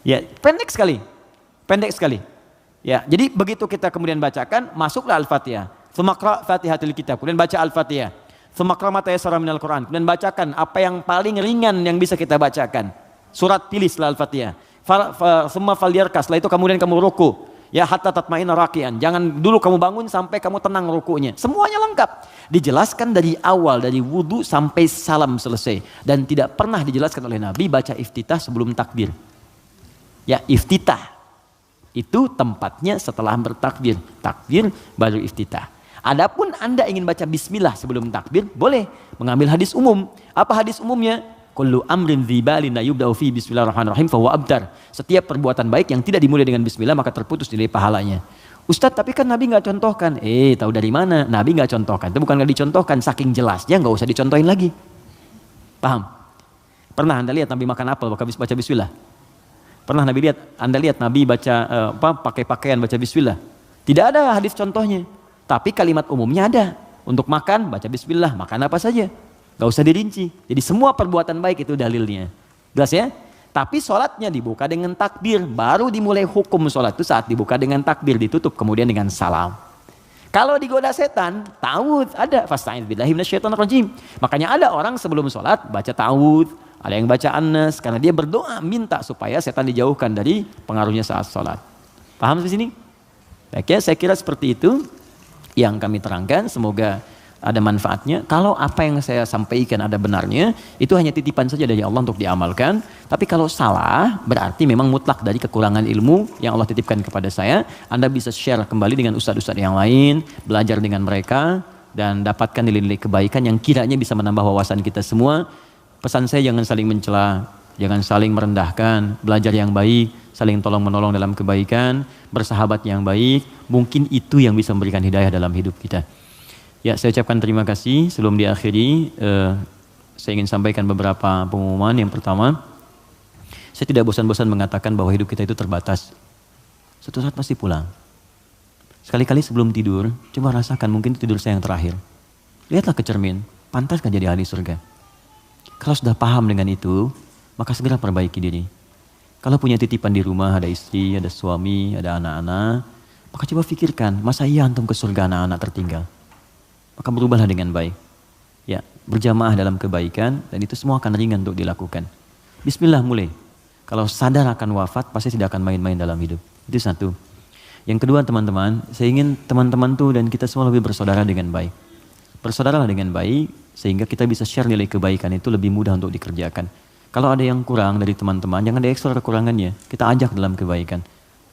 Ya, pendek sekali. Pendek sekali. Ya, jadi begitu kita kemudian bacakan, masuklah Al-Fatihah. Tsumaqra Fatihatul Kitab, kemudian baca Al-Fatihah. Tsumaqra ma tayassara minal Quran, kemudian bacakan apa yang paling ringan yang bisa kita bacakan. Surat pilih setelah Al-Fatihah. Summa falyarka, setelah itu kemudian kamu ruku. Ya hatta tatma'inna raqian. Jangan dulu kamu bangun sampai kamu tenang rukunya. Semuanya lengkap. Dijelaskan dari awal, dari wudu sampai salam selesai. Dan tidak pernah dijelaskan oleh Nabi baca iftitah sebelum takbir. Ya, iftitah itu tempatnya setelah bertakbir. Takbir baru iftitah. Adapun Anda ingin baca bismillah sebelum takbir, boleh mengambil hadis umum. Apa hadis umumnya? Kullu amrin dzibalin la yubda'u fi bismillahirrahmanirrahim fa huwa abtar. Setiap perbuatan baik yang tidak dimulai dengan bismillah maka terputus nilai pahalanya. Ustadz, tapi kan Nabi nggak contohkan. Tahu dari mana? Nabi nggak contohkan. Itu bukan nggak dicontohkan, saking jelasnya nggak usah dicontohin lagi. Paham? Pernah Anda lihat Nabi makan apel baca bismillah? Pernah Anda lihat Nabi baca pakai pakaian baca bismillah? Tidak ada hadis contohnya. Tapi kalimat umumnya ada. Untuk makan baca bismillah, makan apa saja. Gak usah dirinci. Jadi semua perbuatan baik itu dalilnya. Jelas ya? Tapi sholatnya dibuka dengan takbir. Baru dimulai hukum sholat itu saat dibuka dengan takbir. Ditutup kemudian dengan salam. Kalau digoda setan, ta'awudz ada. Fasta'idz billahi minasyaitonir rajim. Makanya ada orang sebelum sholat baca ta'awudz. Ada yang baca An-Nas. Karena dia berdoa minta supaya setan dijauhkan dari pengaruhnya saat sholat. Paham di sini? Baik ya, saya kira seperti itu yang kami terangkan. Semoga ada manfaatnya. Kalau apa yang saya sampaikan ada benarnya, itu hanya titipan saja dari Allah untuk diamalkan. Tapi kalau salah, berarti memang mutlak dari kekurangan ilmu yang Allah titipkan kepada saya. Anda bisa share kembali dengan ustadz-ustadz yang lain, belajar dengan mereka, dan dapatkan nilai-nilai kebaikan yang kiranya bisa menambah wawasan kita semua. Pesan saya, jangan saling mencela, jangan saling merendahkan, belajar yang baik, saling tolong-menolong dalam kebaikan, bersahabat yang baik. Mungkin itu yang bisa memberikan hidayah dalam hidup kita. Ya, saya ucapkan terima kasih. Sebelum diakhiri, saya ingin sampaikan beberapa pengumuman. Yang pertama, saya tidak bosan-bosan mengatakan bahwa hidup kita itu terbatas. Suatu saat pasti pulang. Sekali-kali sebelum tidur, coba rasakan mungkin tidur saya yang terakhir. Lihatlah ke cermin, pantas kan jadi ahli surga. Kalau sudah paham dengan itu, maka segera perbaiki diri. Kalau punya titipan di rumah, ada istri, ada suami, ada anak-anak, maka coba pikirkan, masa iya antum ke surga anak-anak tertinggal? Maka berubahlah dengan baik. Ya, berjamaah dalam kebaikan dan itu semua akan ringan untuk dilakukan. Bismillah mulai. Kalau sadar akan wafat, pasti tidak akan main-main dalam hidup. Itu satu. Yang kedua teman-teman, saya ingin teman-teman tuh dan kita semua lebih bersaudara dengan baik. Bersaudaralah dengan baik sehingga kita bisa share nilai kebaikan itu lebih mudah untuk dikerjakan. Kalau ada yang kurang dari teman-teman, jangan dieksplor kekurangannya. Kita ajak dalam kebaikan.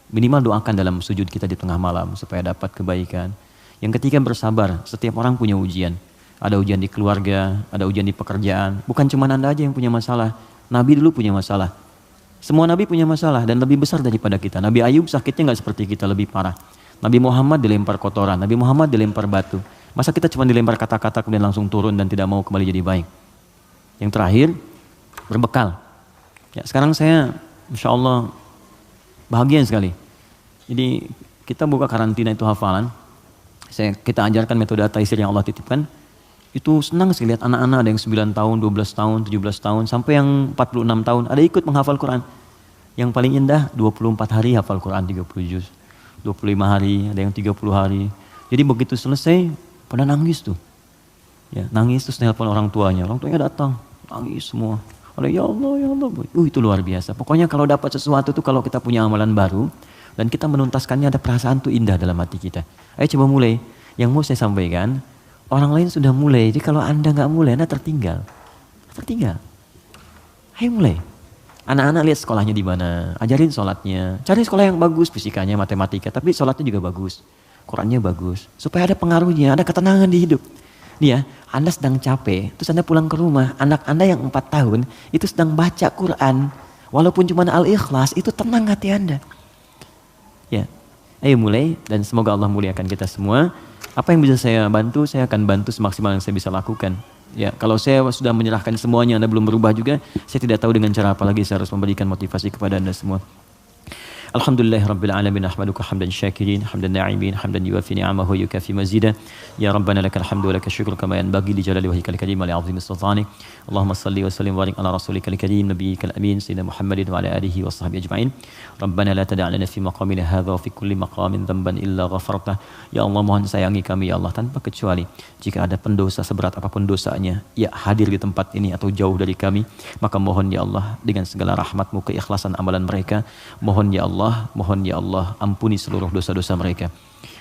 Minimal doakan dalam sujud kita di tengah malam supaya dapat kebaikan. Yang ketiga bersabar, setiap orang punya ujian. Ada ujian di keluarga, ada ujian di pekerjaan. Bukan cuma Anda aja yang punya masalah. Nabi dulu punya masalah. Semua Nabi punya masalah dan lebih besar daripada kita. Nabi Ayub sakitnya nggak seperti kita, lebih parah. Nabi Muhammad dilempar kotoran, Nabi Muhammad dilempar batu. Masa kita cuma dilempar kata-kata kemudian langsung turun dan tidak mau kembali jadi baik. Yang terakhir, berbekal. Ya, sekarang saya insya Allah bahagia sekali. Jadi kita buka karantina itu hafalan. Kita ajarkan metode taisir yang Allah titipkan. Itu senang sekali lihat anak-anak, ada yang 9 tahun, 12 tahun, 17 tahun, sampai yang 46 tahun, ada ikut menghafal Quran. Yang paling indah 24 hari hafal Quran 30 juz. 25 hari, ada yang 30 hari. Jadi begitu selesai, pada nangis tuh. Ya, nangis terus nelpon orang tuanya datang, nangis semua. Ada ya Allah, itu luar biasa. Pokoknya kalau dapat sesuatu tuh, kalau kita punya amalan baru, dan kita menuntaskannya, ada perasaan tuh indah dalam hati kita. Ayo coba mulai. Yang mau saya sampaikan, orang lain sudah mulai, jadi kalau Anda nggak mulai, Anda tertinggal. Tertinggal. Ayo mulai. Anak-anak lihat sekolahnya di mana, ajarin sholatnya. Cari sekolah yang bagus, fisikanya, matematika, tapi sholatnya juga bagus. Qurannya bagus. Supaya ada pengaruhnya, ada ketenangan di hidup. Nih ya, Anda sedang capek, terus Anda pulang ke rumah, anak Anda yang 4 tahun, itu sedang baca Quran. Walaupun cuma Al-Ikhlas, itu tenang hati Anda. Ya, ayo mulai, dan semoga Allah muliakan kita semua. Apa yang bisa saya bantu, saya akan bantu semaksimal yang saya bisa lakukan. Ya, kalau saya sudah menyerahkan semuanya, Anda belum berubah juga, saya tidak tahu dengan cara apa lagi saya harus memberikan motivasi kepada Anda semua. Alhamdulillahirabbil alamin, ahmaduka hamdan syakirin, hamdan na'imin, hamdan yuwafi ni'amahu yukafi mazida. Ya Rabbana lakal hamdu wa lakal syukru kama yanbaghi li jalali wajhikal karim wa li 'azimi sultanik. Allahumma salli wa sallim wa barik ala rasulikal karim nabiyyikal amin sayyidina Muhammadin wa ala alihi wa sahbihi ajma'in. Rabbana la tada' lana fi maqamina hadha wa fi kulli maqamin dhanban illa ghafartah. Ya Allah, mohon sayangi kami ya Allah tanpa kecuali. Jika ada pendosa seberat apapun dosanya, ya hadir di tempat ini atau jauh dari kami, maka mohon ya Allah dengan segala rahmat-Mu, keikhlasan amalan mereka, mohon ya Allah, ampuni seluruh dosa-dosa mereka.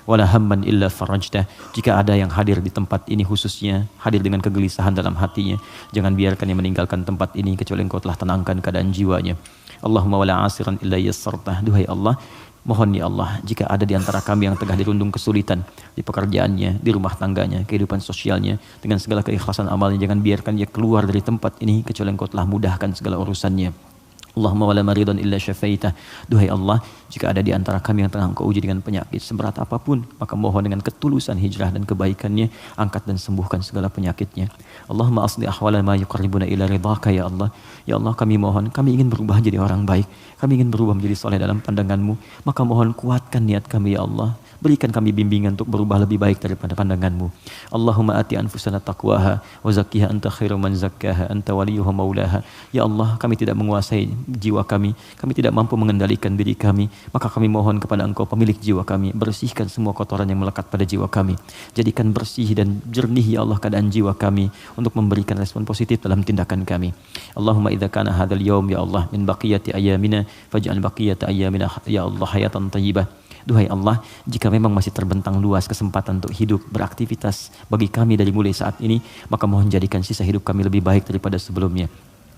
Wala hamman illa farajtah. Jika ada yang hadir di tempat ini khususnya, hadir dengan kegelisahan dalam hatinya, jangan biarkan dia meninggalkan tempat ini kecuali Engkau telah tenangkan keadaan jiwanya. Allahumma wala asiran illa yassartah. Duhai Allah, mohon ya Allah, jika ada di antara kami yang tengah dirundung kesulitan di pekerjaannya, di rumah tangganya, kehidupan sosialnya, dengan segala keikhlasan amalnya, jangan biarkan dia keluar dari tempat ini kecuali Engkau telah mudahkan segala urusannya. Allahumma wala maridun illa syafaitah. Duhai Allah, jika ada di antara kami yang tengah Engkau uji dengan penyakit seberat apapun, maka mohon dengan ketulusan hijrah dan kebaikannya, angkat dan sembuhkan segala penyakitnya. Allahumma asli ahwala ma yuqarribuna ila ridhaka ya Allah. Ya Allah, kami mohon, kami ingin berubah jadi orang baik, kami ingin berubah menjadi soleh dalam pandangan-Mu, maka mohon kuatkan niat kami ya Allah. Berikan kami bimbingan untuk berubah lebih baik daripada pandangan-Mu. Allahumma ati anfusana taqwaha wa zakkiha anta khairu man zakkaha anta waliyuha maulaha. Ya Allah, kami tidak menguasai jiwa kami tidak mampu mengendalikan diri kami, maka kami mohon kepada Engkau pemilik jiwa kami, bersihkan semua kotoran yang melekat pada jiwa kami. Jadikan bersih dan jernih ya Allah keadaan jiwa kami untuk memberikan respon positif dalam tindakan kami. Allahumma idza kana hadzal yaum ya Allah min baqiyati ayyamina faj'al baqiyata ayyamina ya Allah hayatan thayyibah. Duhai Allah, jika memang masih terbentang luas kesempatan untuk hidup, beraktivitas bagi kami dari mulai saat ini, maka mohon jadikan sisa hidup kami lebih baik daripada sebelumnya.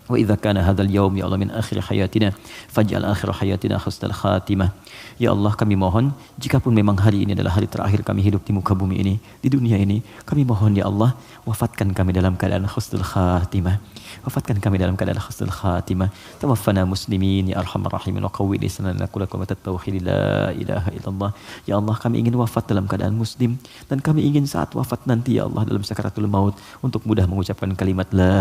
Wa idza kana hadzal yaum ya Allah min akhir hayatina faj'al akhir hayatina husnal khatimah. Ya Allah, kami mohon jikapun memang hari ini adalah hari terakhir kami hidup di muka bumi ini, di dunia ini, kami mohon ya Allah, wafatkan kami dalam keadaan husnul khatimah. Wafatkan kami dalam keadaan husnul khatimah. Tawaffana muslimin ya arhamar rahimin wa qawwi lisanana kulakum tauhid la ilaha illallah. Ya Allah, kami ingin wafat dalam keadaan muslim, dan kami ingin saat wafat nanti ya Allah dalam sakaratul maut untuk mudah mengucapkan kalimat la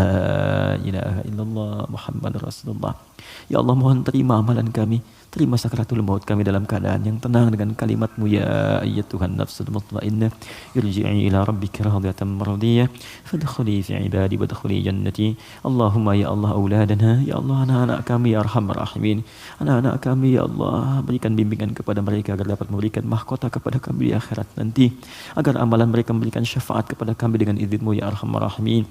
ilaha illallah Muhammadur Rasulullah. Ya Allah, mohon terima amalan kami, terima sakaratul maut kami dalam keadaan yang tenang dengan kalimat-Mu ya ayyatuhan nafsul mutmainnah irji'i ila rabbika radiyatan mardiyah fadkhuli fi ibadi wadkhuli jannati. Allahumma ya Allah auladana, ya Allah anak-anak kami ya arhamar rahimin, anak-anak kami ya Allah, berikan bimbingan kepada mereka agar dapat memberikan mahkota kepada kami di akhirat nanti, agar amalan mereka memberikan syafaat kepada kami dengan izin-Mu ya arhamar rahimin.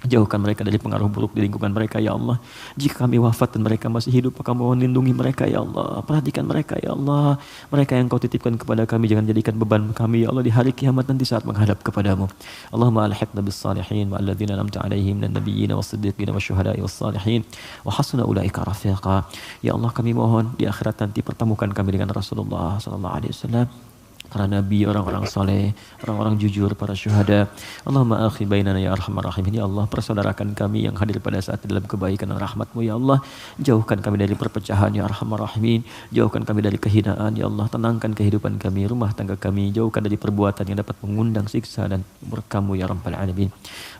Jauhkan mereka dari pengaruh buruk di lingkungan mereka ya Allah. Jika kami wafat dan mereka masih hidup, maka mohon lindungi mereka ya Allah. Perhatikan mereka ya Allah. Mereka yang kau titipkan kepada kami, jangan jadikan beban kami ya Allah di hari kiamat nanti saat menghadap kepadamu. Allahumma alhiqna bis salihin wa alladhina an'amta alaihim minan nabiyyin was-siddiqin wasyuhada'i was-salihin wa hasuna ulaika rafiqa. Ya Allah, kami mohon di akhirat nanti pertemukan kami dengan Rasulullah sallallahu alaihi wasallam, para nabi, orang-orang soleh, orang-orang jujur, para syuhada. Allahumma akhi bainana ya arhamar rahimin. Ya Allah, persaudarakan kami yang hadir pada saat dalam kebaikan dan rahmat-Mu ya Allah. Jauhkan kami dari perpecahan ya arhamar rahimin. Jauhkan kami dari kehinaan ya Allah. Tenangkan kehidupan kami, rumah tangga kami. Jauhkan dari perbuatan yang dapat mengundang siksa dan murka-Mu ya rabbal alamin.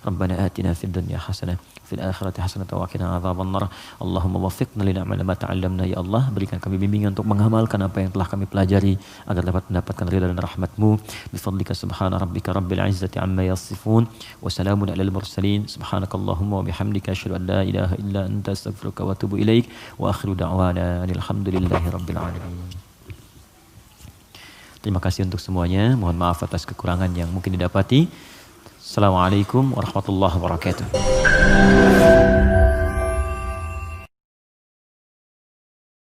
Rabbana atina fid dunya hasanah fil akhirati hasanah wa qina adzabannar. Allahumma waffiqna li na'mal ma ta'allamna ya Allah. Berikan kami bimbingan untuk mengamalkan apa yang telah kami pelajari agar dapat mendapatkan ridha dan rahmat-Mu. Bifadlika subhana rabbika rabbil izzati amma yasifun wa salamun alal mursalin. Subhanakallahumma wa bihamdika asyhadu an la ilaha illa anta astaghfiruka wa atubu ilaik. Wa akhiru da'wana alhamdulillahi rabbil alamin. Terima kasih untuk semuanya. Mohon maaf atas kekurangan yang mungkin didapati. Assalamualaikum warahmatullahi wabarakatuh.